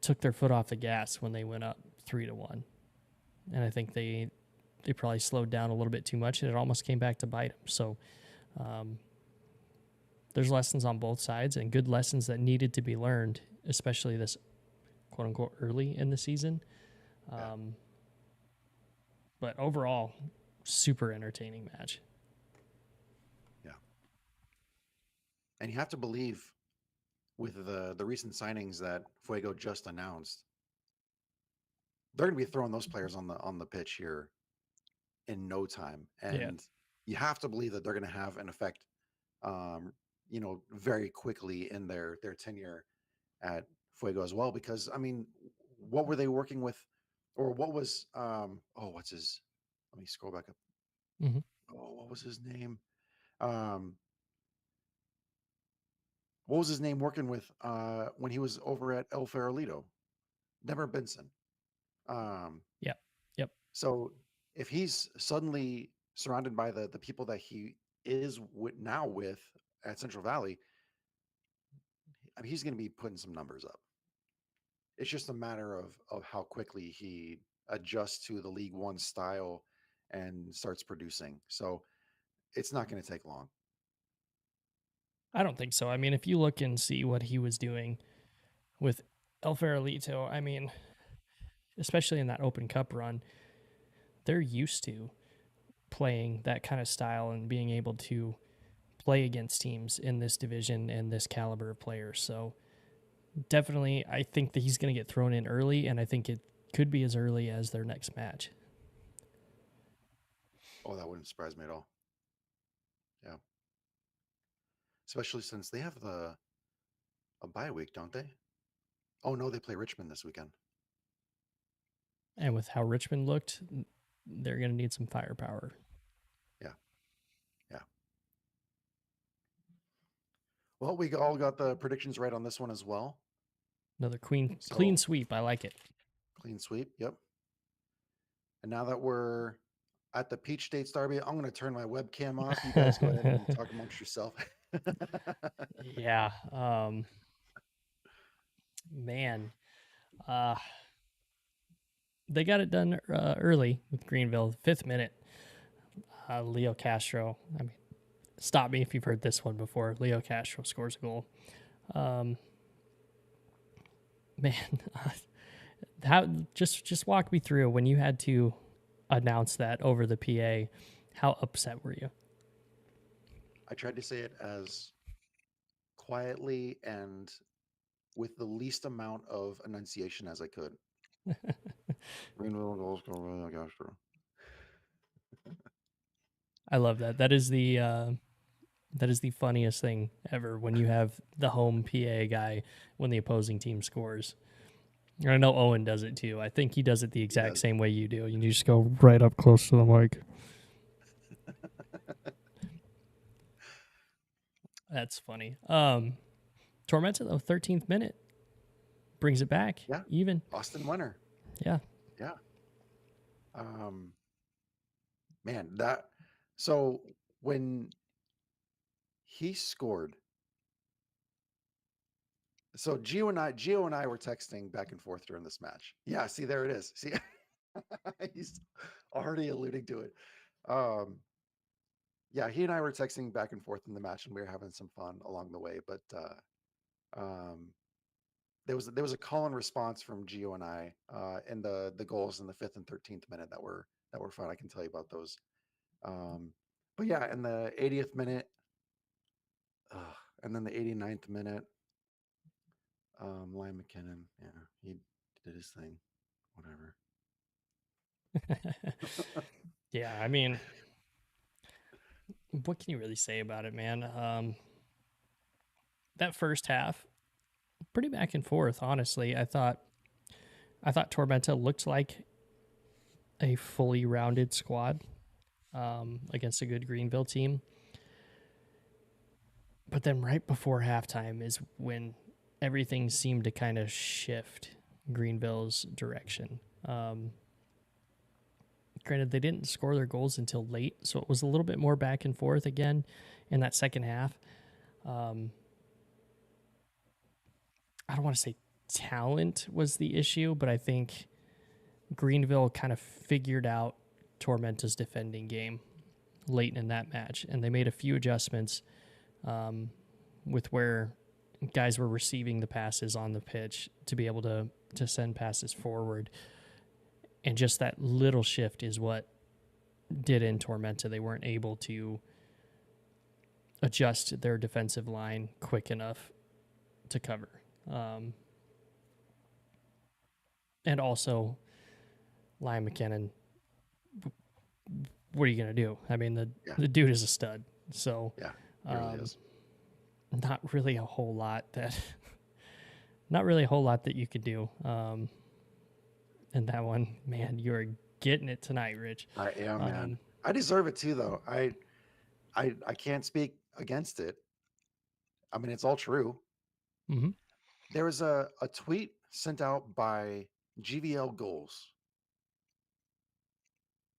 took their foot off the gas when they went up 3-1. And I think they probably slowed down a little bit too much, and it almost came back to bite them. So um, there's lessons on both sides and good lessons that needed to be learned, especially this quote unquote early in the season. Yeah, Um, but overall, super entertaining match. yeah. And you have to believe with the recent signings that Fuego just announced, they're going to be throwing those players on the pitch here in no time, Yeah. and you have to believe that they're going to have an effect, um, very quickly in their tenure at Fuego as well. Because I mean, what were they working with, or what was what's his? Let me scroll back up. Mm-hmm. Oh, what was his name? Um, what was his name working with when he was over at El Farolito? Never Benson. Um, Yep. Yep. so if he's suddenly surrounded by the people that he is now with at Central Valley, I mean, he's going to be putting some numbers up. It's just a matter of how quickly he adjusts to the League One style and starts producing. So it's not going to take long. I don't think so. I mean, if you look and see what he was doing with El Farolito, I mean, especially in that Open Cup run, they're used to playing that kind of style and being able to play against teams in this division and this caliber of players. So definitely, I think that he's going to get thrown in early, and I think it could be as early as their next match. Oh, that wouldn't surprise me at all. Yeah, especially since they have a bye week, don't they? Oh no, they play Richmond this weekend. And with how Richmond looked, they're going to need some firepower. Yeah, yeah. Well, we all got the predictions right on this one as well. Another clean So sweep. I like it. clean sweep. Yep. And now that we're at the Peach States Derby, I'm going to turn my webcam off. You guys go ahead and talk amongst yourself. Yeah. Man, uh, they got it done early with Greenville, 5th minute. Leo Castro. I mean, stop me if you've heard this one before. Leo Castro scores a goal. Um, man, how just walk me through when you had to announce that over the PA. How upset were you? I tried to say it as quietly and with the least amount of enunciation as I could. Greenville goals go really Castro. I love that. That is the funniest thing ever when you have the home PA guy when the opposing team scores. And I know Owen does it too. I think he does it the He exact does. same way you do. You just go right up close to the mic. That's funny. Tormenta though, 13th minute brings it back Yeah. even. Austin Winter. Yeah. Yeah. Um, man, that so when he scored, so Gio and I were texting back and forth during this match. Yeah, see, there it is. See, he's already alluding to it. Um, yeah, he and I were texting back and forth in the match, and we were having some fun along the way. But um, there was a call and response from Gio and I in the goals in the 5th and 13th minute that were fun. I can tell you about those. Um, but yeah, in the 80th minute, and then the 89th minute, Lyon McKinnon, yeah, he did his thing. Whatever. Yeah, I mean, what can you really say about it, man? That first half, pretty back and forth. Honestly, I thought Tormenta looked like a fully rounded squad against a good Greenville team. But then right before halftime is when everything seemed to kind of shift Greenville's direction. Granted, they didn't score their goals until late, so it was a little bit more back and forth again in that second half. Um, I don't want to say talent was the issue, but I think Greenville kind of figured out Tormenta's defending game late in that match, and they made a few adjustments with where guys were receiving the passes on the pitch to be able to send passes forward. And just that little shift is what did in Tormenta. They weren't able to adjust their defensive line quick enough to cover. And also, Liam McKinnon, what are you going to do? I mean, Yeah, the dude is a stud. So, yeah, he really is. not really a whole lot that, not really a whole lot that you could do. And that one, man, you're getting it tonight, Rich. I am, man. Um, I deserve it too, though. I can't speak against it. I mean, it's all true. mm-hmm, There was a tweet sent out by GVL Goals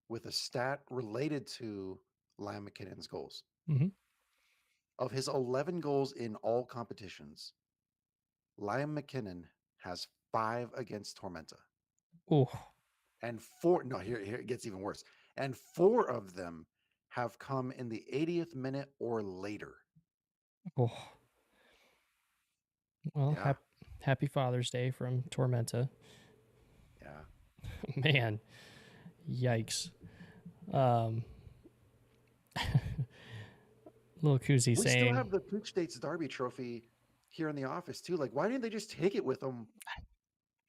with a stat related to Liam McKinnon's goals. mm-hmm. Of his 11 goals in all competitions, Liam McKinnon has 5 against Tormenta. Oh, And 4, no, here it gets even worse. And 4 of them have come in the 80th minute or later. oh. Well, Yeah, happy Father's Day from Tormenta. yeah. Man, yikes. Um, Little Koozie We still saying, have the Peach States Derby trophy here in the office too. Like, why didn't they just take it with them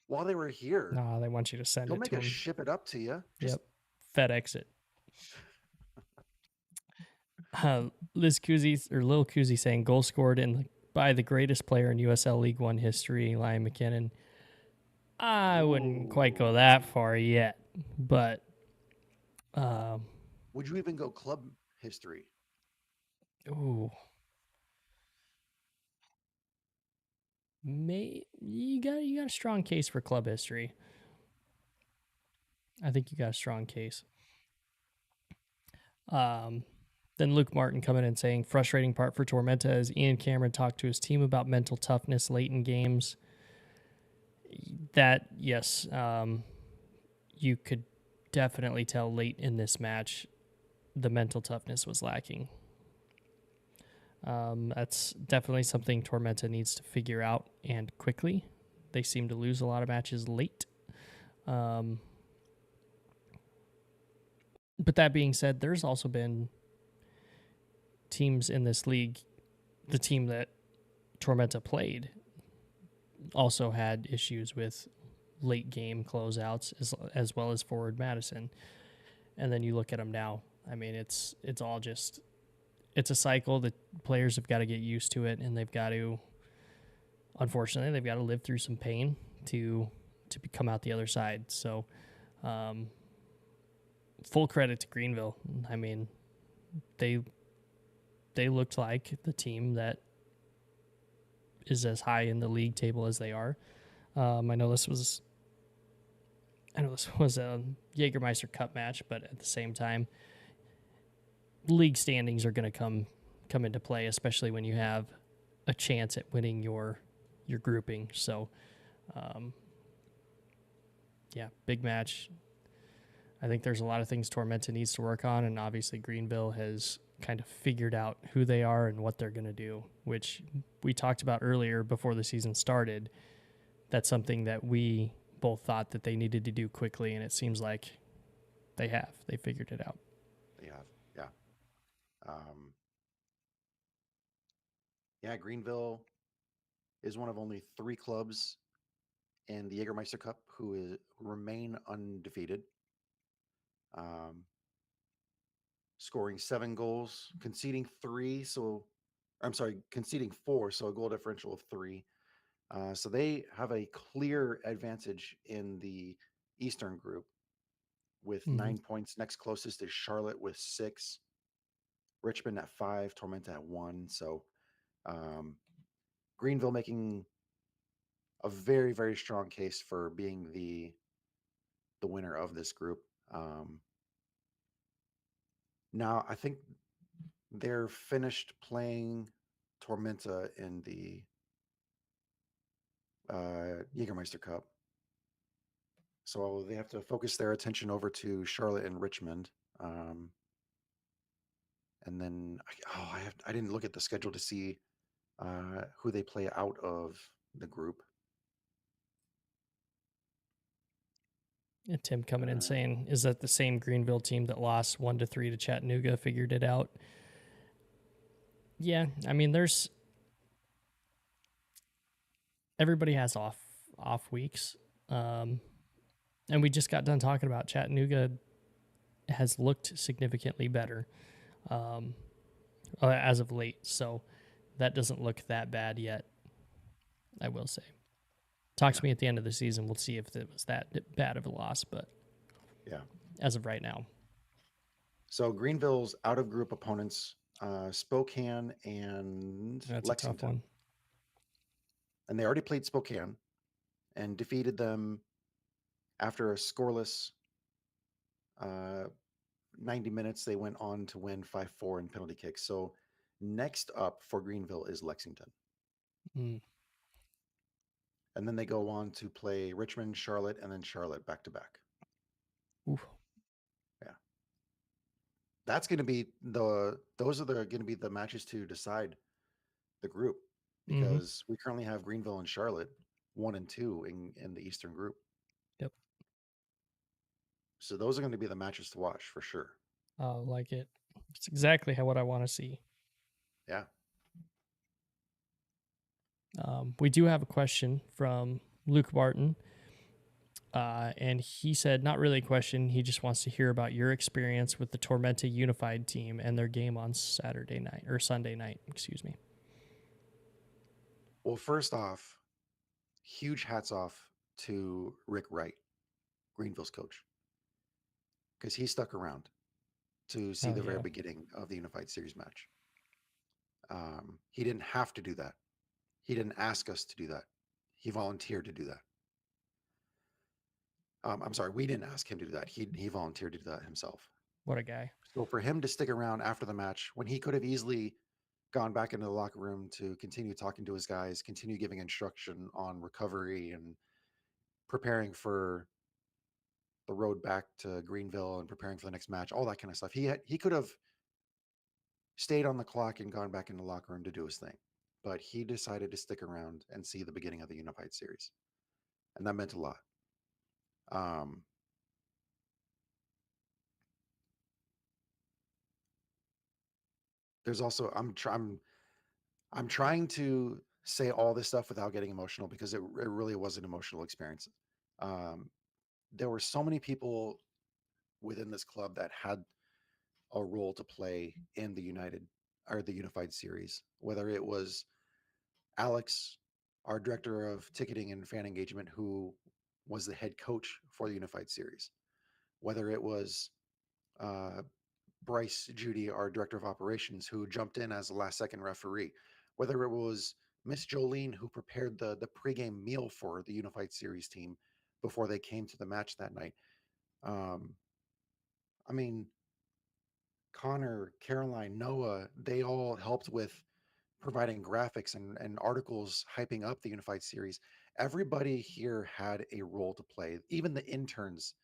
while they were here? nah, they want you to send Don't it make to us him. ship it up to you. Just Yep. FedEx it. Liz Koozie or Lil Koozie saying goal scored by the greatest player in USL League One history, Liam McKinnon. I wouldn't quite go ooh. that far yet, but um, Would you even go club history? ooh, you got a strong case for club history. I think you got a strong case. Um, then Luke Martin coming in saying frustrating part for Tormenta as Ian Cameron talked to his team about mental toughness late in games. That yes, you could definitely tell late in this match the mental toughness was lacking. That's definitely something Tormenta needs to figure out and quickly. They seem to lose a lot of matches late. But that being said, there's also been teams in this league, the team that Tormenta played also had issues with late game closeouts as well as forward Madison. And then you look at them now. I mean, it's all just it's a cycle that players have got to get used to it, and they've got to unfortunately they've got to live through some pain to come out the other side. So, full credit to Greenville. I mean, they looked like the team that is as high in the league table as they are. I know this was a Jagermeister Cup match, but at the same time, league standings are going to come into play, especially when you have a chance at winning your grouping. So, yeah, big match. I think there's a lot of things Tormenta needs to work on, and obviously Greenville has kind of figured out who they are and what they're going to do, which we talked about earlier before the season started. That's something that we both thought that they needed to do quickly, and it seems like they have. They figured it out. They have, yeah. Um, yeah, Greenville is one of only 3 clubs in the Jägermeister Cup who remain undefeated. Um, scoring 7 goals, conceding 3. So, I'm sorry, conceding 4. So a goal differential of 3. So they have a clear advantage in the Eastern group with Hmm. 9 points. Next closest is Charlotte with 6, Richmond at 5, Tormenta at 1. So um, Greenville making a very, very strong case for being the winner of this group. Um, Now, I think they're finished playing Tormenta in the Jägermeister Cup. So they have to focus their attention over to Charlotte and Richmond. Um, and then, I didn't look at the schedule to see who they play out of the group. And Tim coming in Uh, saying, "Is that the same Greenville team that lost 1-3 to Chattanooga? Figured it out." Yeah, I mean, there's everybody has off weeks, um, and we just got done talking about Chattanooga has looked significantly better um, as of late, so that doesn't look that bad yet. I will say. Talk yeah, to me at the end of the season. We'll see if it was that bad of a loss, but yeah. as of right now, So Greenville's out of group opponents, Spokane and that's a tough Lexington. one. And they already played Spokane and defeated them after a scoreless uh, 90 minutes. They went on to win 5-4 in penalty kicks. So next up for Greenville is Lexington. Mm. And then they go on to play Richmond, Charlotte, and then Charlotte back to back. Oof. Yeah. That's going to be those are going to be the matches to decide the group Mm-hmm. because we currently have Greenville and Charlotte 1 and 2 in the Eastern group. Yep. So those are going to be the matches to watch for sure. Like it. It's exactly what I want to see. Yeah. We do have a question from Luke Barton. And he said, not really a question. He just wants to hear about your experience with the Tormenta Unified team and their game on Saturday night or Sunday night. Excuse me. Well, first off, huge hats off to Rick Wright, Greenville's coach, because he stuck around to see Hell the very yeah. beginning of the Unified Series match. He didn't have to do that. He didn't ask us to do that. He volunteered to do that. I'm sorry, we didn't ask him to do that. He volunteered to do that himself. What a guy. So for him to stick around after the match when he could have easily gone back into the locker room to continue talking to his guys, continue giving instruction on recovery and preparing for the road back to Greenville and preparing for the next match, all that kind of stuff. He could have stayed on the clock and gone back in the locker room to do his thing, but he decided to stick around and see the beginning of the Unified Series, and that meant a lot. Um, there's also I'm trying to say all this stuff without getting emotional because it really was an emotional experience. Um, there were so many people within this club that had a role to play in the Unified Series, whether it was Alex, our director of ticketing and fan engagement, who was the head coach for the Unified Series, whether it was uh, Bryce Judy, our director of operations, who jumped in as a last second referee, whether it was Miss Jolene, who prepared the pregame meal for the Unified Series team before they came to the match that night. Um, I mean, Connor, Caroline, Noah, they all helped with providing graphics and articles hyping up the Unified Series. Everybody here had a role to play. Even the interns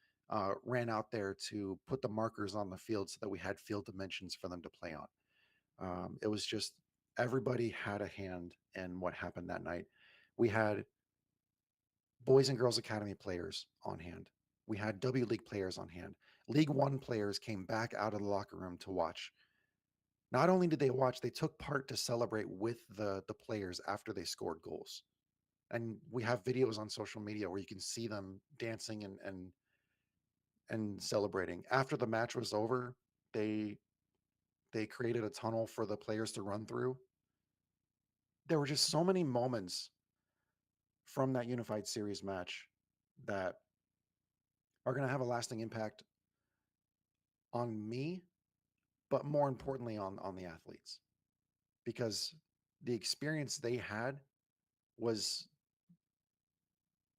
ran out there to put the markers on the field so that we had field dimensions for them to play on. It was just everybody had a hand in what happened that night. We had Boys and Girls Academy players on hand. We had W League players on hand. League One players came back out of the locker room to watch. Not only did they watch, they took part to celebrate with the players after they scored goals. And we have videos on social media where you can see them dancing and celebrating. After the match was over, they they created a tunnel for the players to run through. There were just so many moments from that unified series match that are going to have a lasting impact on me, but more importantly on the athletes, because the experience they had was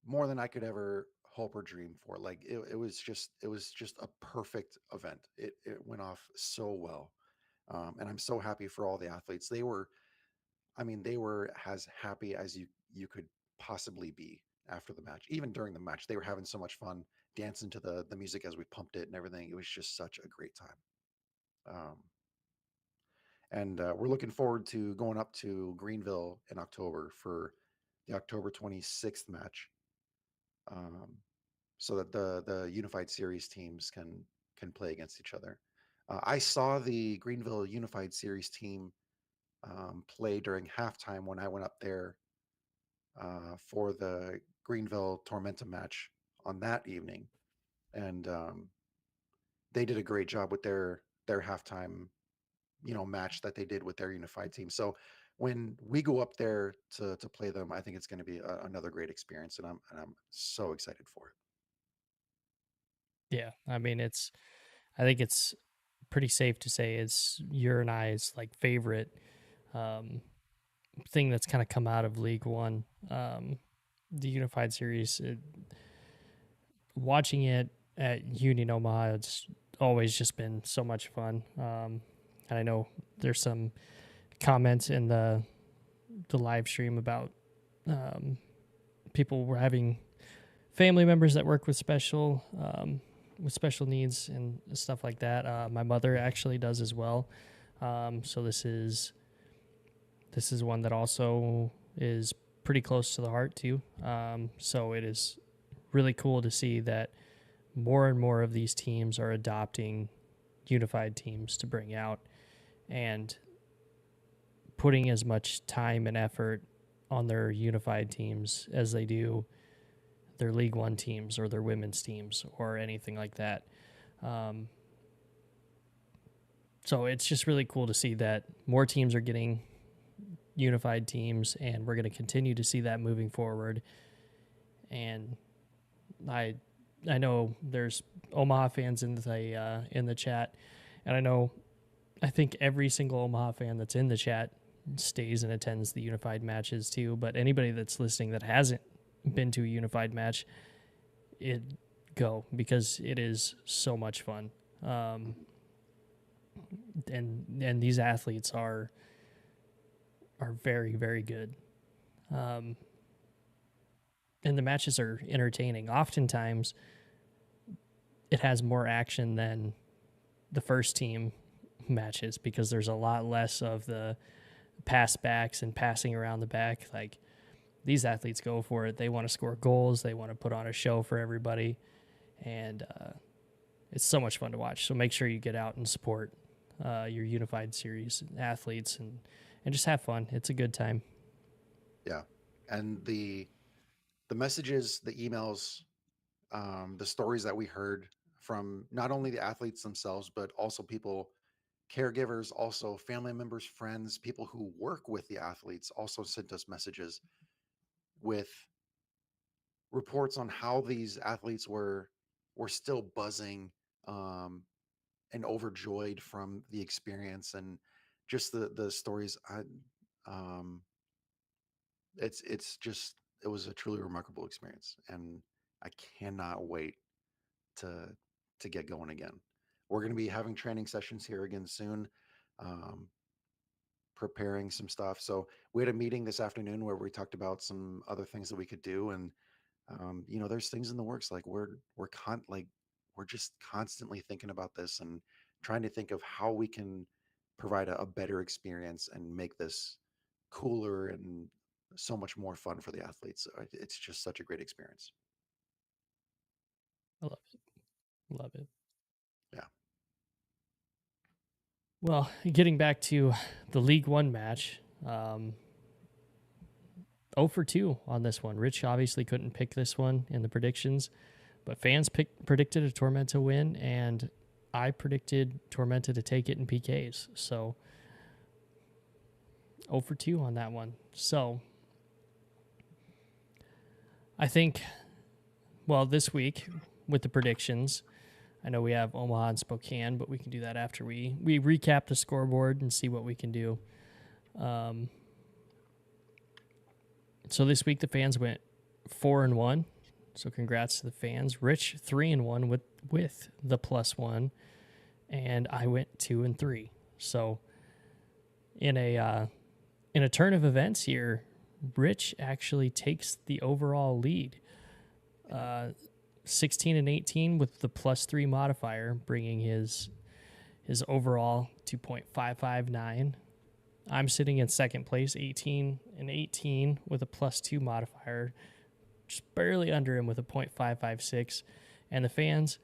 more than I could ever hope or dream for. Like it was just a perfect event. It went off so well, and I'm so happy for all the athletes. They were, I mean, they were as happy as you could possibly be after the match. Even during the match, they were having so much fun dancing to the music as we pumped it and everything. It was just such a great time. Um, and we're looking forward to going up to Greenville in October for the October 26th match, um, so that the unified series teams can play against each other. I saw the Greenville Unified Series team play during halftime when I went up there for the Greenville Tormenta match on that evening, and they did a great job with their halftime, match that they did with their unified team. So when we go up there to play them, I think it's going to be another great experience, and I'm so excited for it. Yeah, I mean, I think it's pretty safe to say it's your and I's like favorite um, thing that's kind of come out of League One. The Unified Series, watching it at Union Omaha, it's always just been so much fun. And I know there's some comments in the live stream about um, people were having family members that work with special needs and stuff like that. My mother actually does as well. So this is one that also is pretty close to the heart too. So it is really cool to see that more and more of these teams are adopting unified teams to bring out and putting as much time and effort on their unified teams as they do their League One teams or their women's teams or anything like that. Um, so it's just really cool to see that more teams are getting unified teams, and we're going to continue to see that moving forward. And I I know there's Omaha fans in the chat, and I think every single Omaha fan that's in the chat stays and attends the unified matches too. But anybody that's listening that hasn't been to a unified match, it go, because it is so much fun. Um, and these athletes are very very good. Um, and the matches are entertaining. Oftentimes, it has more action than the first team matches because there's a lot less of the pass backs and passing around the back. Like, these athletes go for it. They want to score goals. They want to put on a show for everybody, and it's so much fun to watch. So make sure you get out and support your unified series athletes and just have fun. It's a good time. Yeah, and the messages, the emails, the stories that we heard from not only the athletes themselves, but also people, caregivers, also family members, friends, people who work with the athletes also sent us messages with reports on how these athletes were still buzzing, um, and overjoyed from the experience, and just the stories. Um, it's just it was a truly remarkable experience, and I cannot wait to get going again. We're going to be having training sessions here again soon, um, preparing some stuff. So we had a meeting this afternoon where we talked about some other things that we could do, and there's things in the works. Like we're just constantly thinking about this and trying to think of how we can provide a better experience and make this cooler and so much more fun for the athletes. It's just such a great experience. I love it. Love it. Yeah. Well, getting back to the League One match, 0 for 2 on this one. Rich obviously couldn't pick this one in the predictions, but fans predicted a Tormenta win, and I predicted Tormenta to take it in PKs. So 0 for 2 on that one. So I think, well, this week with the predictions, I know we have Omaha and Spokane, but we can do that after we recap the scoreboard and see what we can do. So this week the fans went 4-1. So congrats to the fans. Rich 3-1 with the +1, and I went 2-3. So in a turn of events here, Rich actually takes the overall lead. 16-18 with the +3 modifier, bringing his overall to 0.559. I'm sitting in second place, 18-18 with a +2 modifier, just barely under him with a 0.556. And the fans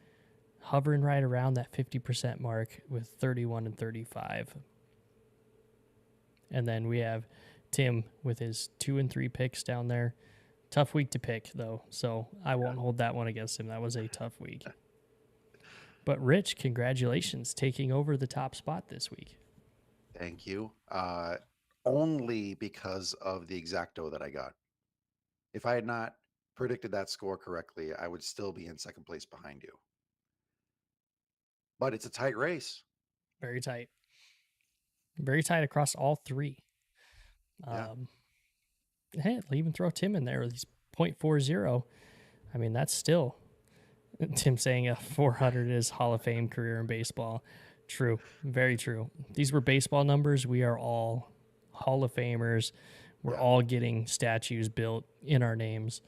hovering right around that 50% mark with 31-35. And then we have Tim with his 2-3 picks down there. Tough week to pick, though, so I won't hold that one against him. That was a tough week. But Rich, congratulations, taking over the top spot this week. Thank you. Only because of the exacto that I got. If I had not predicted that score correctly, I would still be in second place behind you. But it's a tight race. Very tight. Very tight across all three. Yeah. Hey, even throw Tim in there with his 0.40. I mean, that's still Tim saying a 400 is Hall of Fame career in baseball. True. Very true. These were baseball numbers. We are all Hall of Famers. We're all getting statues built in our names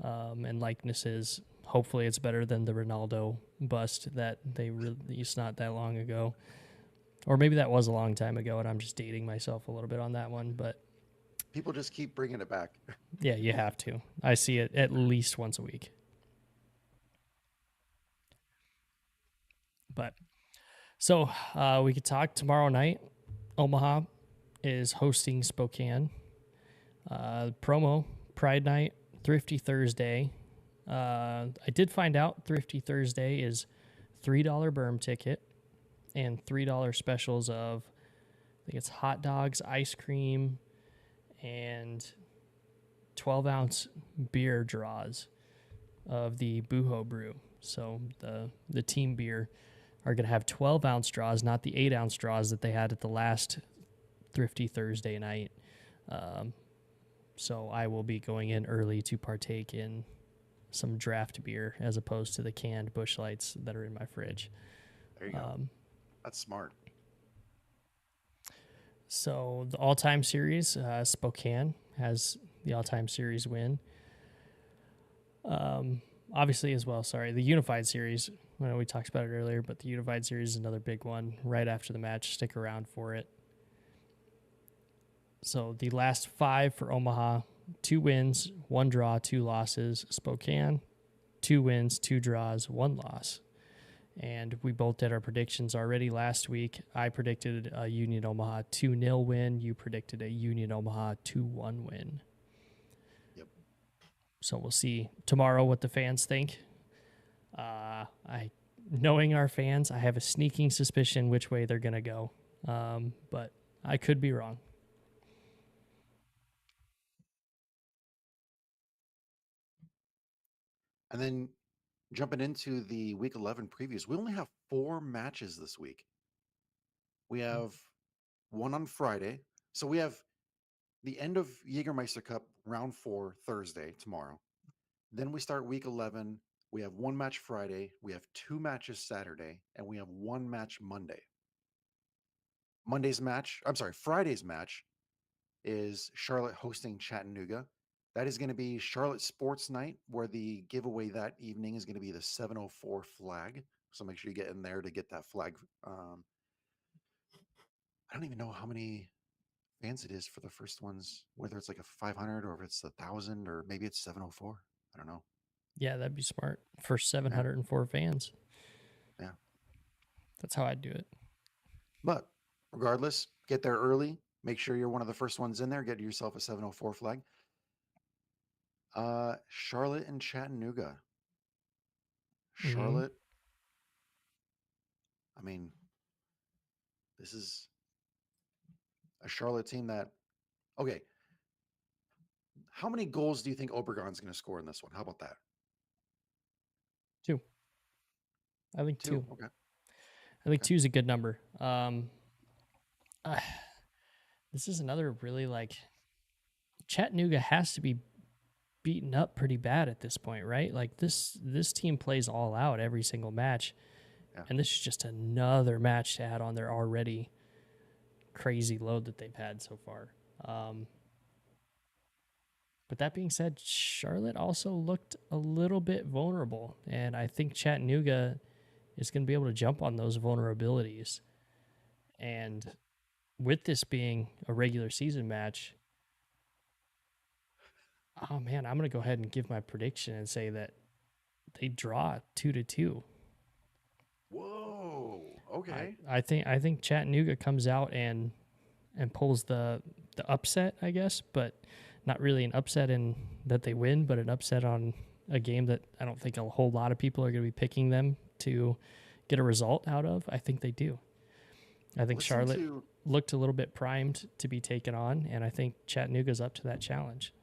and likenesses. Hopefully, it's better than the Ronaldo bust that they released not that long ago. Or maybe that was a long time ago, and I'm just dating myself a little bit on that one. But People just keep bringing it back. yeah, you have to. I see it at least once a week. But so we could talk tomorrow night. Omaha is hosting Spokane. Promo Pride Night, Thrifty Thursday. I did find out Thrifty Thursday is $3 berm ticket and $3 specials of, I think it's hot dogs, ice cream, and 12-ounce beer draws of the Booho Brew. So the team beer are going to have 12-ounce draws, not the 8-ounce draws that they had at the last Thrifty Thursday night. So I will be going in early to partake in some draft beer as opposed to the canned Busch Lights that are in my fridge. There you go. That's smart. So the all-time series, Spokane has the all-time series win. Obviously as well, sorry, the Unified Series. I know we talked about it earlier, but the Unified Series is another big one right after the match. Stick around for it. So the last 5 for Omaha, 2 wins, 1 draw, 2 losses. Spokane, 2 wins, 2 draws, 1 loss. And we both did our predictions already last week. I predicted a Union Omaha 2-0 win. You predicted a Union Omaha 2-1 win. Yep. So we'll see tomorrow what the fans think. Knowing our fans, I have a sneaking suspicion which way they're going to go. But I could be wrong. And then jumping into the week 11 previews, we only have 4 matches this week. We have one on Friday. So we have the end of Jägermeister Cup round 4 Thursday tomorrow. Then we start week 11. We have 1 match Friday. We have 2 matches Saturday, and we have 1 match Monday. Friday's match is Charlotte hosting Chattanooga. That is going to be Charlotte Sports Night, where the giveaway that evening is going to be the 704 flag. So make sure you get in there to get that flag. I don't even know how many fans it is for the first ones, whether it's like a 500 or if it's 1,000 or maybe it's 704. I don't know. Yeah, that'd be smart for Yeah. 704 fans. Yeah. That's how I'd do it. But regardless, get there early. Make sure you're one of the first ones in there. Get yourself a 704 flag. Charlotte and Chattanooga. Mm-hmm. Charlotte I mean, this is a Charlotte team that, okay, how many goals do you think Obregon's going to score in this one? How about that? Two. I think Two. two. Okay. I think Okay. two is a good number. Uh, this is another really like Chattanooga has to be beaten up pretty bad at this point, right? Like this team plays all out every single match, Yeah. and this is just another match to add on their already crazy load that they've had so far. But that being said, Charlotte also looked a little bit vulnerable, and I think Chattanooga is going to be able to jump on those vulnerabilities. And with this being a regular season match, oh man, I'm going to go ahead and give my prediction and say that they draw 2-2. Whoa. I, Okay. I think Chattanooga comes out and pulls the upset, I guess, but not really an upset in that they win, but an upset on a game that I don't think a whole lot of people are going to be picking them to get a result out of. I think they do. I think Listen Charlotte to looked a little bit primed to be taken on, and I think Chattanooga's up to that challenge.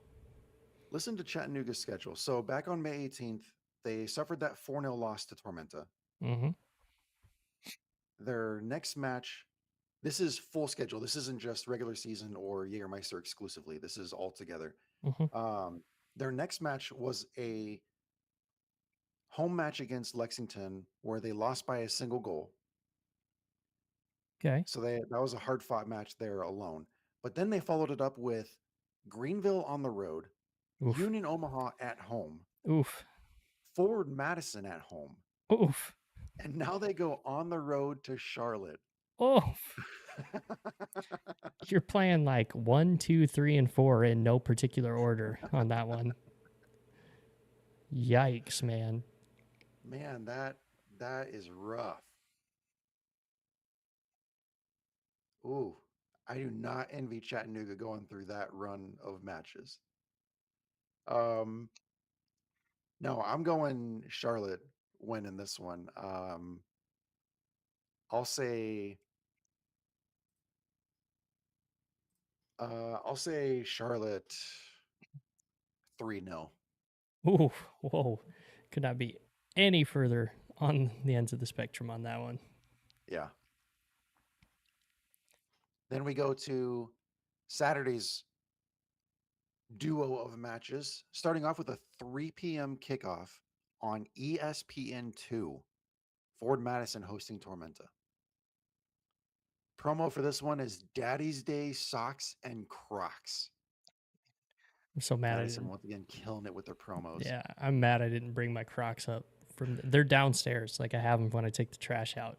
listen to Chattanooga's schedule. So back on May 18th, they suffered that 4-0 loss to Tormenta. Mm-hmm. Their next match, this is full schedule. This isn't just regular season or Jägermeister exclusively. This is all together. Mm-hmm. Um, their next match was a home match against Lexington where they lost by a single goal. Okay. So that was a hard fought match there alone. But then they followed it up with Greenville on the road, Oof. Union Omaha at home, Oof. Forward Madison at home, Oof. and now they go on the road to Charlotte. Oof. You're playing like 1, 2, 3, and 4 in no particular order on that one. Yikes, man. Man, that is rough. Ooh, I do not envy Chattanooga going through that run of matches. Um, no, I'm going Charlotte winning this one. I'll say I'll say Charlotte 3-0. Ooh, whoa. Could not be any further on the ends of the spectrum on that one. Yeah. Then we go to Saturday's duo of matches, starting off with a 3 p.m. kickoff on ESPN2. Ford Madison hosting Tormenta. Promo for this one is Daddy's Day socks and Crocs. I'm so mad I Madison didn't. once again killing it with their promos. Yeah, I'm mad I didn't bring my Crocs up they're downstairs. Like I have them when I take the trash out.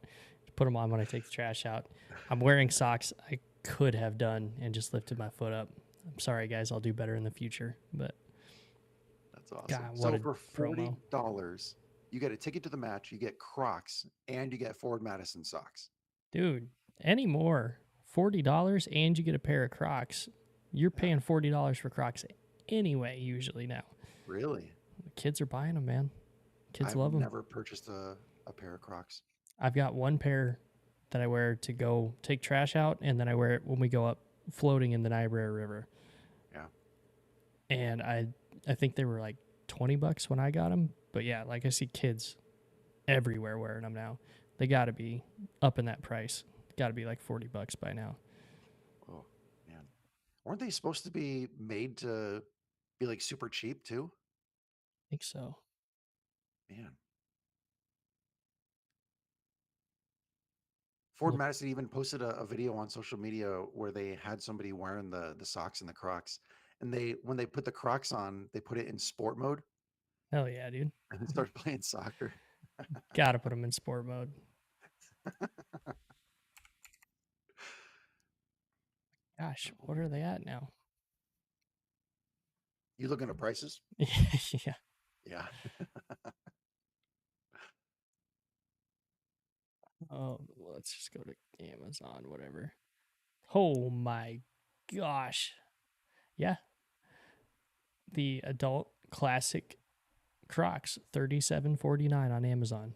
Put them on when I take the trash out. I'm wearing socks I could have done and just lifted my foot up. I'm sorry, guys. I'll do better in the future. But That's awesome. God, what So a for promo, $40, you get a ticket to the match, you get Crocs, and you get Ford Madison socks. dude. Anymore, $40 and you get a pair of Crocs. You're Yeah, paying $40 for Crocs anyway. Usually now, really. the kids are buying them, man. Kids I've love them. never purchased a pair of Crocs. I've got one pair that I wear to go take trash out, and then I wear it when we go up floating in the Niobrara River. Yeah. And I think they were like $20 when I got them. But yeah, like I see kids everywhere wearing them now. They got to be up in that price. Got to be like $40 by now. Oh, man. Weren't they supposed to be made to be like super cheap too? I think so. Man. Ford Well, Madison even posted a video on social media where they had somebody wearing the socks and the Crocs. And they when they put the Crocs on, they put it in sport mode hell yeah, dude. and then started playing soccer. Got to put them in sport mode. Gosh, Oh what are man. they at now? You looking at prices? Yeah. Yeah. Oh, let's just go to Amazon, whatever. Oh my gosh. Yeah. The adult classic Crocs, $37.49 on Amazon.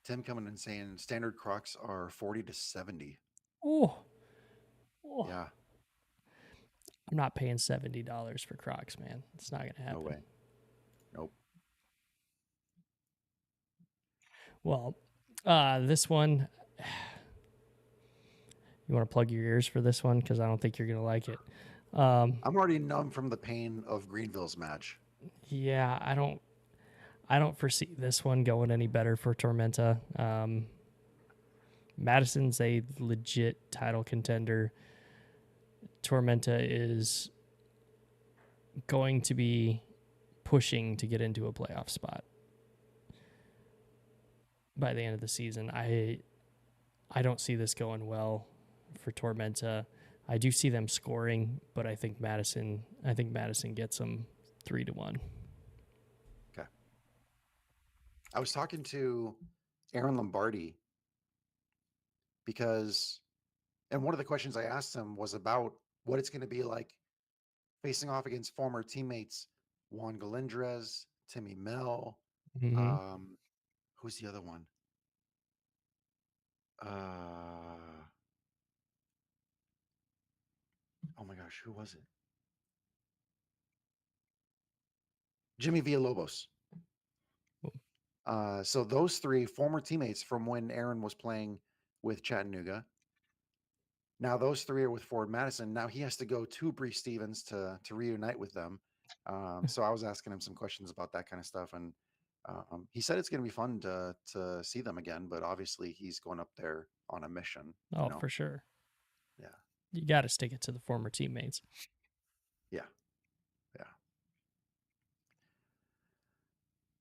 Tim coming and saying standard Crocs are 40 to 70. Oh, oh. Yeah, I'm not paying $70 for Crocs, man. It's not gonna no happen. way. Nope. Well, this one, you want to plug your ears for this one because I don't think you're gonna like it. I'm already numb from the pain of Greenville's match. Yeah, I don't foresee this one going any better for Tormenta. Madison's a legit title contender. Tormenta is going to be pushing to get into a playoff spot by the end of the season. I don't see this going well for Tormenta. I do see them scoring, but I think Madison gets them 3-1. Okay. I was talking to Aaron Lombardi because, and one of the questions I asked him was about what it's going to be like facing off against former teammates Juan Galindrez, Timmy Mel. Mm-hmm. Who's the other one? Oh my gosh, who was it? Jimmy Villalobos. So those three former teammates from when Aaron was playing with Chattanooga. Now those three are with Ford Madison. Now he has to go to Bree Stevens to reunite with them. So I was asking him some questions about that kind of stuff, and he said it's going to be fun to see them again. But obviously he's going up there on a mission. Oh, for sure. Yeah, You got to stick it to the former teammates. yeah, yeah.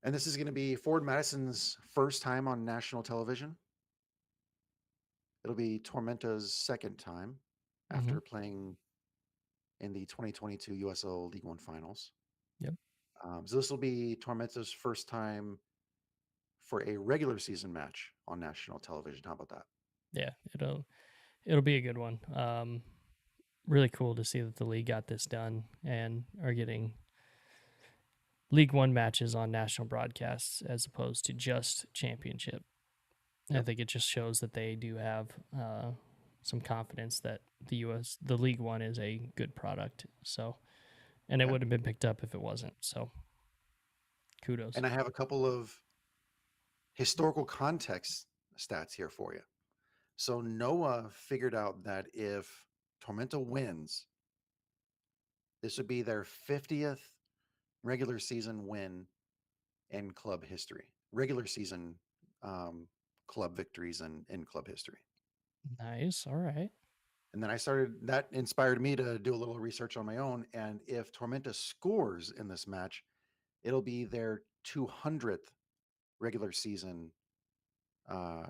And this is going to be Ford Madison's first time on national television. It'll be Tormenta's second time Mm-hmm. after playing in the 2022 USL League One Finals. Yep. So this will be Tormenta's first time for a regular season match on national television. How about that? Yeah, it'll be a good one. Really cool to see that the league got this done and are getting League One matches on national broadcasts as opposed to just championship. I Yep. think it just shows that they do have some confidence that the League One is a good product. So, and it Okay. would have been picked up if it wasn't. So, kudos. And I have a couple of historical context stats here for you. So Noah figured out that if Tormenta wins, this would be their 50th regular season win in club history. Regular season club victories in club history. Nice. All right. And then that inspired me to do a little research on my own. And if Tormenta scores in this match, it'll be their 200th regular season uh,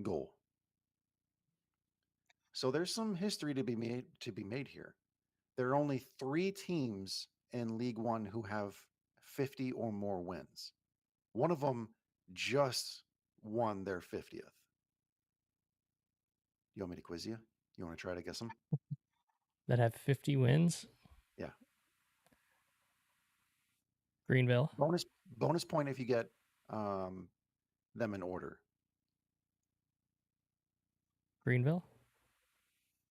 goal. So there's some history to be made here. There are only 3 teams in League One who have 50 or more wins. One of them just won their 50th. You want me to quiz you? You want to try to guess them? That have 50 wins. Yeah. Greenville. Bonus point if you get um, them in order. Greenville.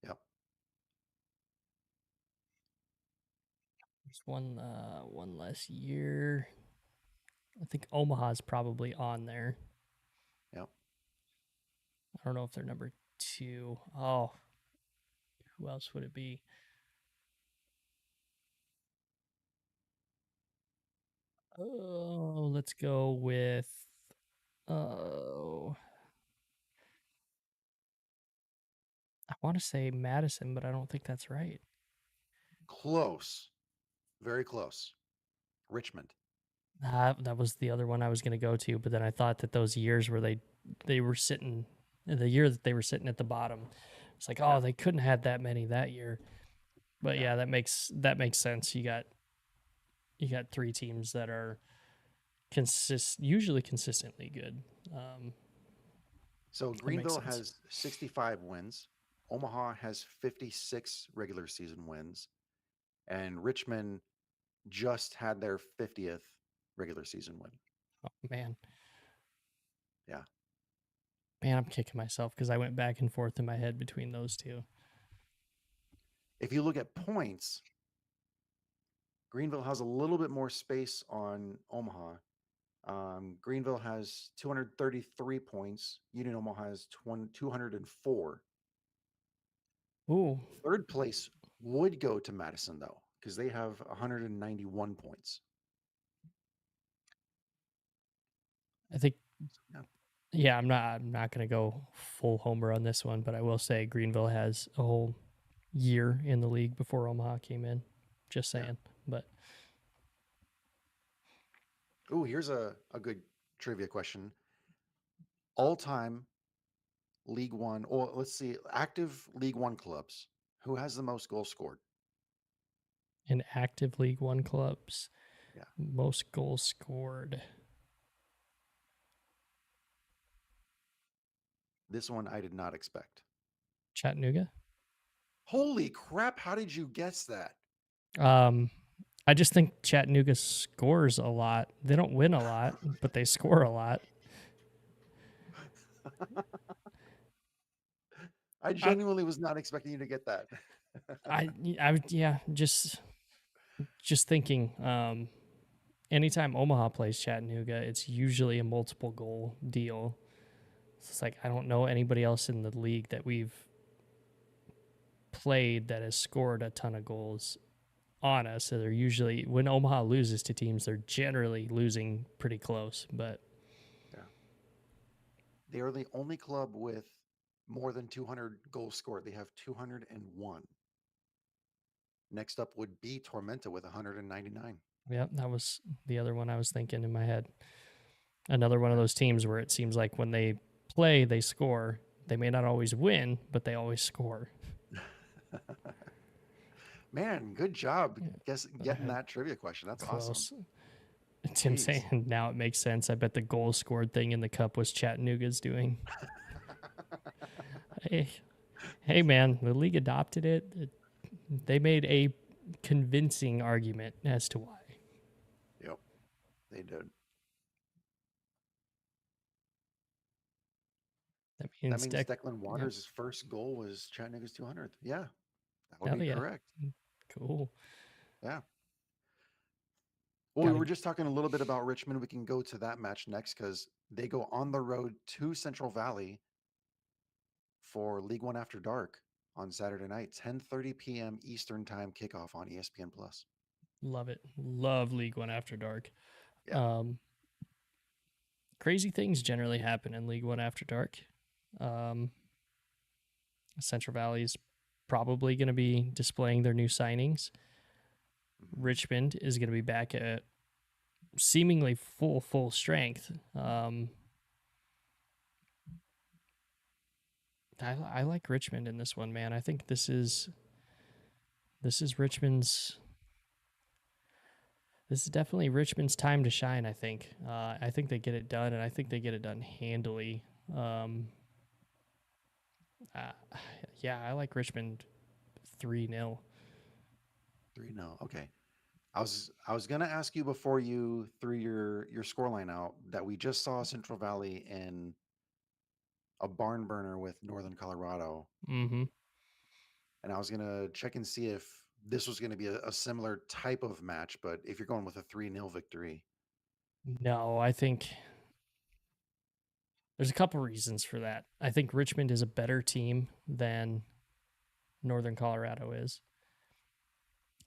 Yep. There's one less year. I think Omaha's probably on there. Yep. I don't know if they're number 2. Oh, who else would it be? Oh, let's go with oh, I want to say Madison, but I don't think that's right. Close. Very close. Richmond. That was the other one I was going to go to, but then I thought that those years where they were sitting, the year that they were sitting at the bottom, it's like, oh, Yeah. they couldn't have that many that year. But Yeah. yeah, that makes sense. You got 3 teams that are usually consistently good. So That makes Greenville sense. has 65 wins. Omaha has 56 regular season wins. And Richmond just had their 50th regular season win. Oh man, Yeah. Man, I'm kicking myself because I went back and forth in my head between those two. If you look at points, Greenville has a little bit more space on Omaha. Greenville has 233 points. Union Omaha has 204. Ooh, Third place would go to Madison, though, because they have 191 points. I think Yeah. yeah, I'm not gonna go full homer on this one, but I will say Greenville has a whole year in the league before Omaha came in. Just Yeah. saying. But Oh, here's a good trivia question. All time League One, or let's see, active League One clubs. Who has the most goals scored? in active League One clubs, Yeah. most goals scored. This one I did not expect. Chattanooga. Holy crap. How did you guess that? Um I just think Chattanooga scores a lot. They don't win a lot, but they score a lot. I I genuinely was not expecting you to get that. yeah, just thinking anytime Omaha plays Chattanooga, it's usually a multiple goal deal. It's like I don't know anybody else in the league that we've played that has scored a ton of goals on us. So they're usually when Omaha loses to teams, they're generally losing pretty close. But Yeah. They are the only club with more than 200 goals scored. They have 201. Next up would be Tormenta with 199. yeah, that was the other one I was thinking in my head. Another one of Yeah. those teams where it seems like when they play, they score. They may not always win, but they always score. Man, good job Yeah, getting that trivia question. That's awesome. close. Tim Jeez. saying now it makes sense. I bet the goal scored thing in the cup was Chattanooga's doing. Hey, hey, man, the league adopted it. They made a convincing argument as to why. Yep, they did. That That means means Deck. Declan Yep. Waters' first goal was Chattanooga's 200th. Yeah, that would Hell be yeah. correct. Cool. Yeah. Well, we Got to were just talking a little bit about Richmond. We can go to that match next because they go on the road to Central Valley for League One After Dark on Saturday night, 10:30 p.m. Eastern Time kickoff on ESPN Plus. love it. Love League One After Dark. Yeah. Um, crazy things generally happen in League One After Dark. Um, Central Valley's probably going to be displaying their new signings. Mhm. Richmond is going to be back at seemingly full strength. I like Richmond in this one, man. I think this is Richmond's. This is definitely Richmond's time to shine. I think they get it done, and I think they get it done handily. Um, uh, yeah, I like Richmond 3-0. 3-0. Okay. I was gonna ask you before you threw your scoreline out that we just saw Central Valley in a barn burner with Northern Colorado, Mm-hmm. and I was gonna check and see if this was gonna be a similar type of match. But if you're going with a 3-0 victory, No, I think there's a couple reasons for that. I think Richmond is a better team than Northern Colorado is.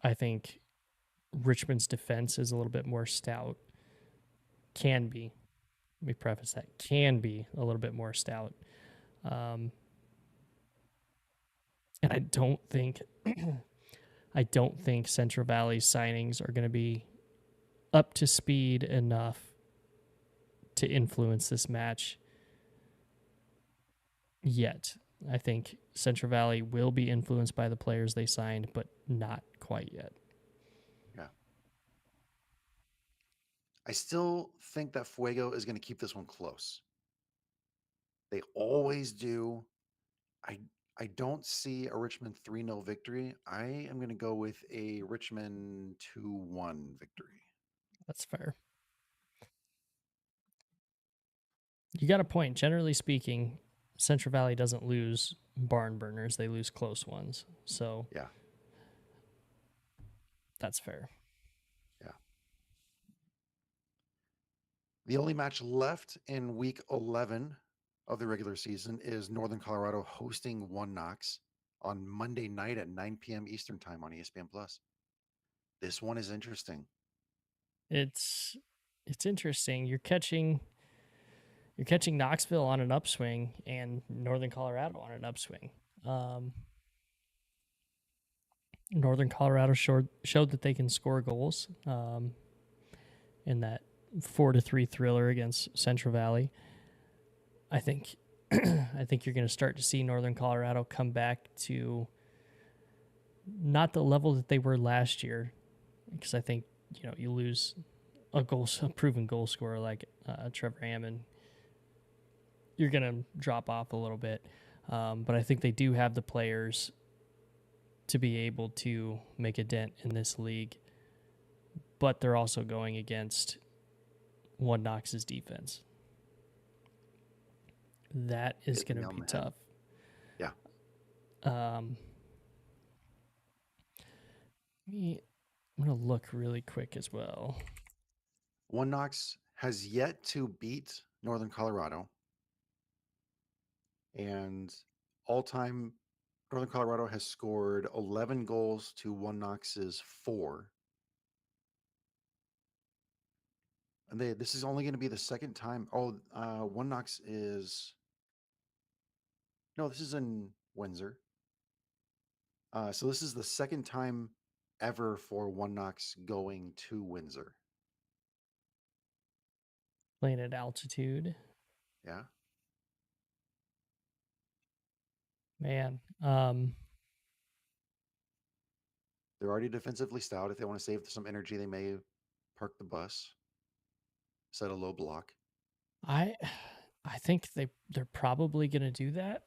I think Richmond's defense is a little bit more stout. Can be. Let me preface that. Can be a little bit more stout. Um, and I don't think Central Valley's signings are going to be up to speed enough to influence this match yet. I think Central Valley will be influenced by the players they signed, but not quite yet. yeah, I still think that Fuego is gonna keep this one close. They always do. I I don't see a Richmond 3-0 victory. I am gonna go with a Richmond 2-1 victory. That's fair. You got a point. Generally speaking, Central Valley doesn't lose barn burners; they lose close ones. So Yeah, that's fair. yeah. The only match left in week 11 of the regular season is Northern Colorado hosting One Knox on Monday night at 9 p.m. Eastern time on ESPN Plus. This one is interesting. It's it's interesting. You're catching Knoxville on an upswing and Northern Colorado on an upswing. Um, Northern Colorado showed that they can score goals in that 4-3 thriller against Central Valley. I think I think you're going to start to see Northern Colorado come back to not the level that they were last year, because I think you lose a proven goal scorer like Trevor Hammond, you're going to drop off a little bit. But I think they do have the players to be able to make a dent in this league. But they're also going against One Knox's defense. That is Hit the going to nail on be the head. tough. Yeah. Um, I'm going to look really quick as well. One Knox has yet to beat Northern Colorado, and all time Northern Colorado has scored 11 goals to One Knox's 4. And this is only going to be the second time. Oh, One Knox is no, this is in Windsor. So this is the second time ever for One Knox going to Windsor. Playing at altitude. Yeah. Man, They're already defensively stout. If they want to save some energy, they may park the bus, set a low block. I I think they're probably going to do that,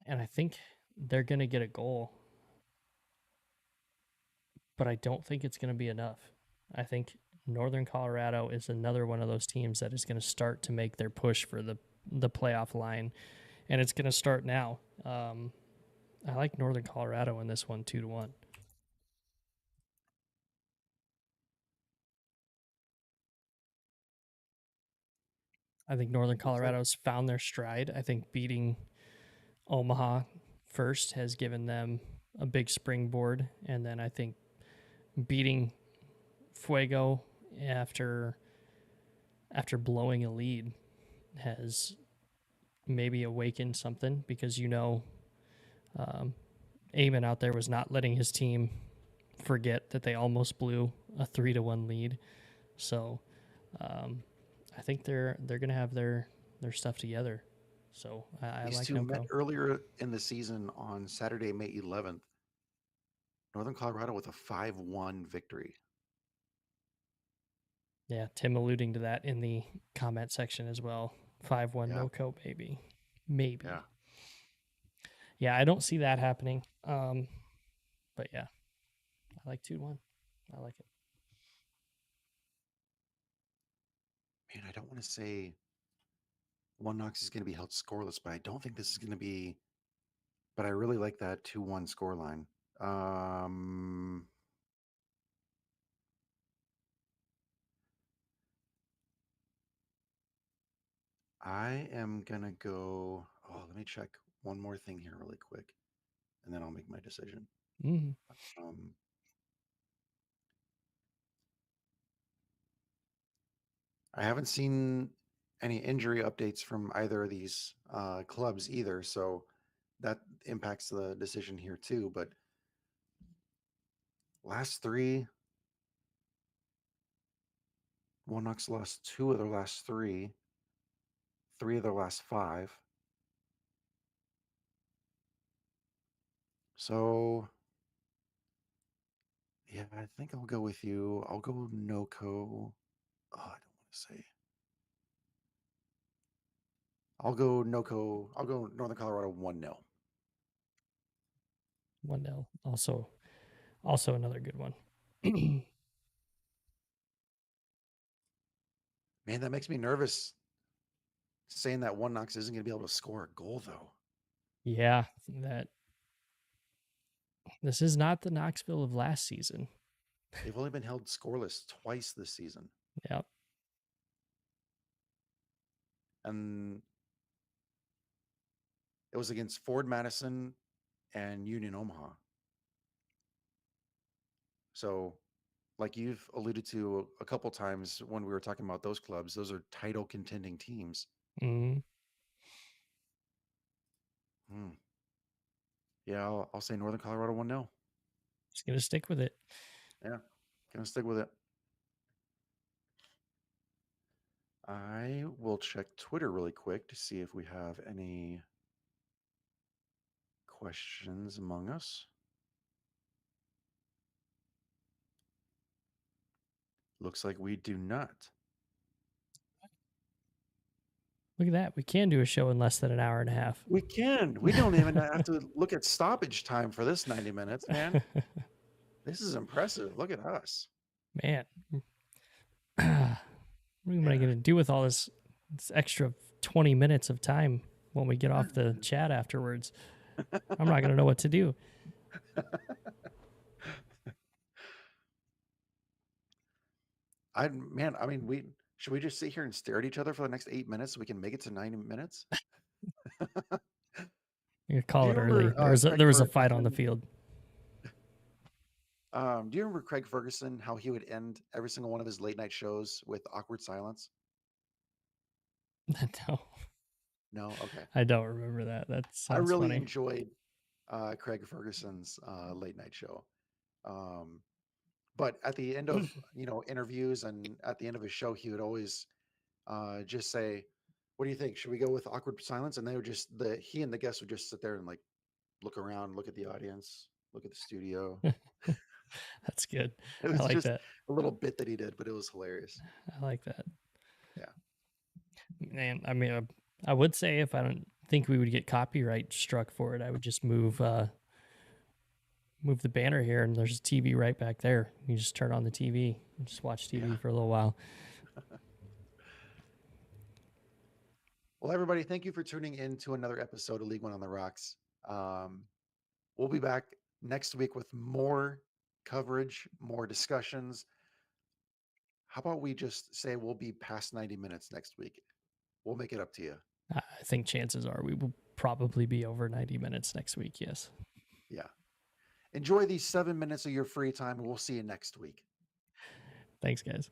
and I think they're going to get a goal, but I don't think it's going to be enough. I think Northern Colorado is another one of those teams that is going to start to make their push for the playoff line, and it's going to start now. I like Northern Colorado in this one 2-1. I think Northern Looks like Colorado's found their stride. I think beating Omaha first has given them a big springboard, and then I think beating Fuego after blowing a lead has maybe awakened something, because um, Eamon out there was not letting his team forget that they almost blew a 3-1 lead. So um, I think they're gonna have their stuff together. So I these like two met NoCo. earlier in the season on Saturday, May 11th. Northern Colorado with a 5-1 victory. Yeah, Tim alluding to that in the comment section as well. 5-1 Yeah. NoCo, maybe. Maybe. Yeah. Yeah, I don't see that happening. But yeah, I like 2-1. I like it. Man, I don't want to say One Knox is going to be held scoreless, but I don't think this is going to be. But I really like that 2-1 score line. Um, I am going to go. Oh, let me check one more thing here really quick, and then I'll make my decision. Mm. Um, I haven't seen any injury updates from either of these clubs either, so that impacts the decision here too. But last three, One Knox lost 2 of their last 3, 3 of their last 5. So yeah, I think I'll go with you. I'll go NoCo. Oh, I don't want to say. I'll go NoCo. I'll go Northern Colorado 1-0. 1-0. Also another good one. Man, that makes me nervous saying that One Knox isn't going to be able to score a goal, though. Yeah, that this is not the Knoxville of last season. They've only been held scoreless twice this season. Yep. And it was against Ford Madison and Union Omaha. So, like you've alluded to a couple times when we were talking about those clubs, those are title contending teams. Mm, Hmm. Yeah, I'll say Northern Colorado 1-0. just gonna stick with it. Yeah, gonna stick with it. I will check Twitter really quick to see if we have any questions among us. Looks like we do not. Look at that. We can do a show in less than an hour and a half. We can. We don't even have to look at stoppage time for this 90 minutes, man. This is impressive. Look at us. Man. What am I Yeah. going to do with all this extra 20 minutes of time when we get off the chat afterwards? I'm not going to know what to do. I mean, we should we just sit here and stare at each other for the next 8 minutes so we can make it to 90 minutes? You Do call you it early. remember Craig There was a fight on the Ferguson? field. Do you remember Craig Ferguson, how he would end every single one of his late night shows with awkward silence? No, No? Okay. I don't remember that. That I sounds really funny. enjoyed Craig Ferguson's late night show. Um, but at the end of interviews and at the end of his show, he would always just say, "What do you think? Should we go with awkward silence?" And they would just he and the guests would just sit there and like look around, look at the audience, look at the studio. That's good. It I was like just that. a little bit that he did, but it was hilarious. I like that. Yeah. Man, I mean, I would say if I don't think we would get copyright struck for it, I would just move the banner here, and there's a TV right back there. You just turn on the TV and just watch TV Yeah. for a little while. Well, everybody, thank you for tuning in to another episode of League One on the Rocks. We'll be back next week with more coverage, more discussions. How about we just say we'll be past 90 minutes next week? We'll make it up to you. I think chances are we will probably be over 90 minutes next week. Yes. Yeah. Enjoy these 7 minutes of your free time, and we'll see you next week. Thanks, guys.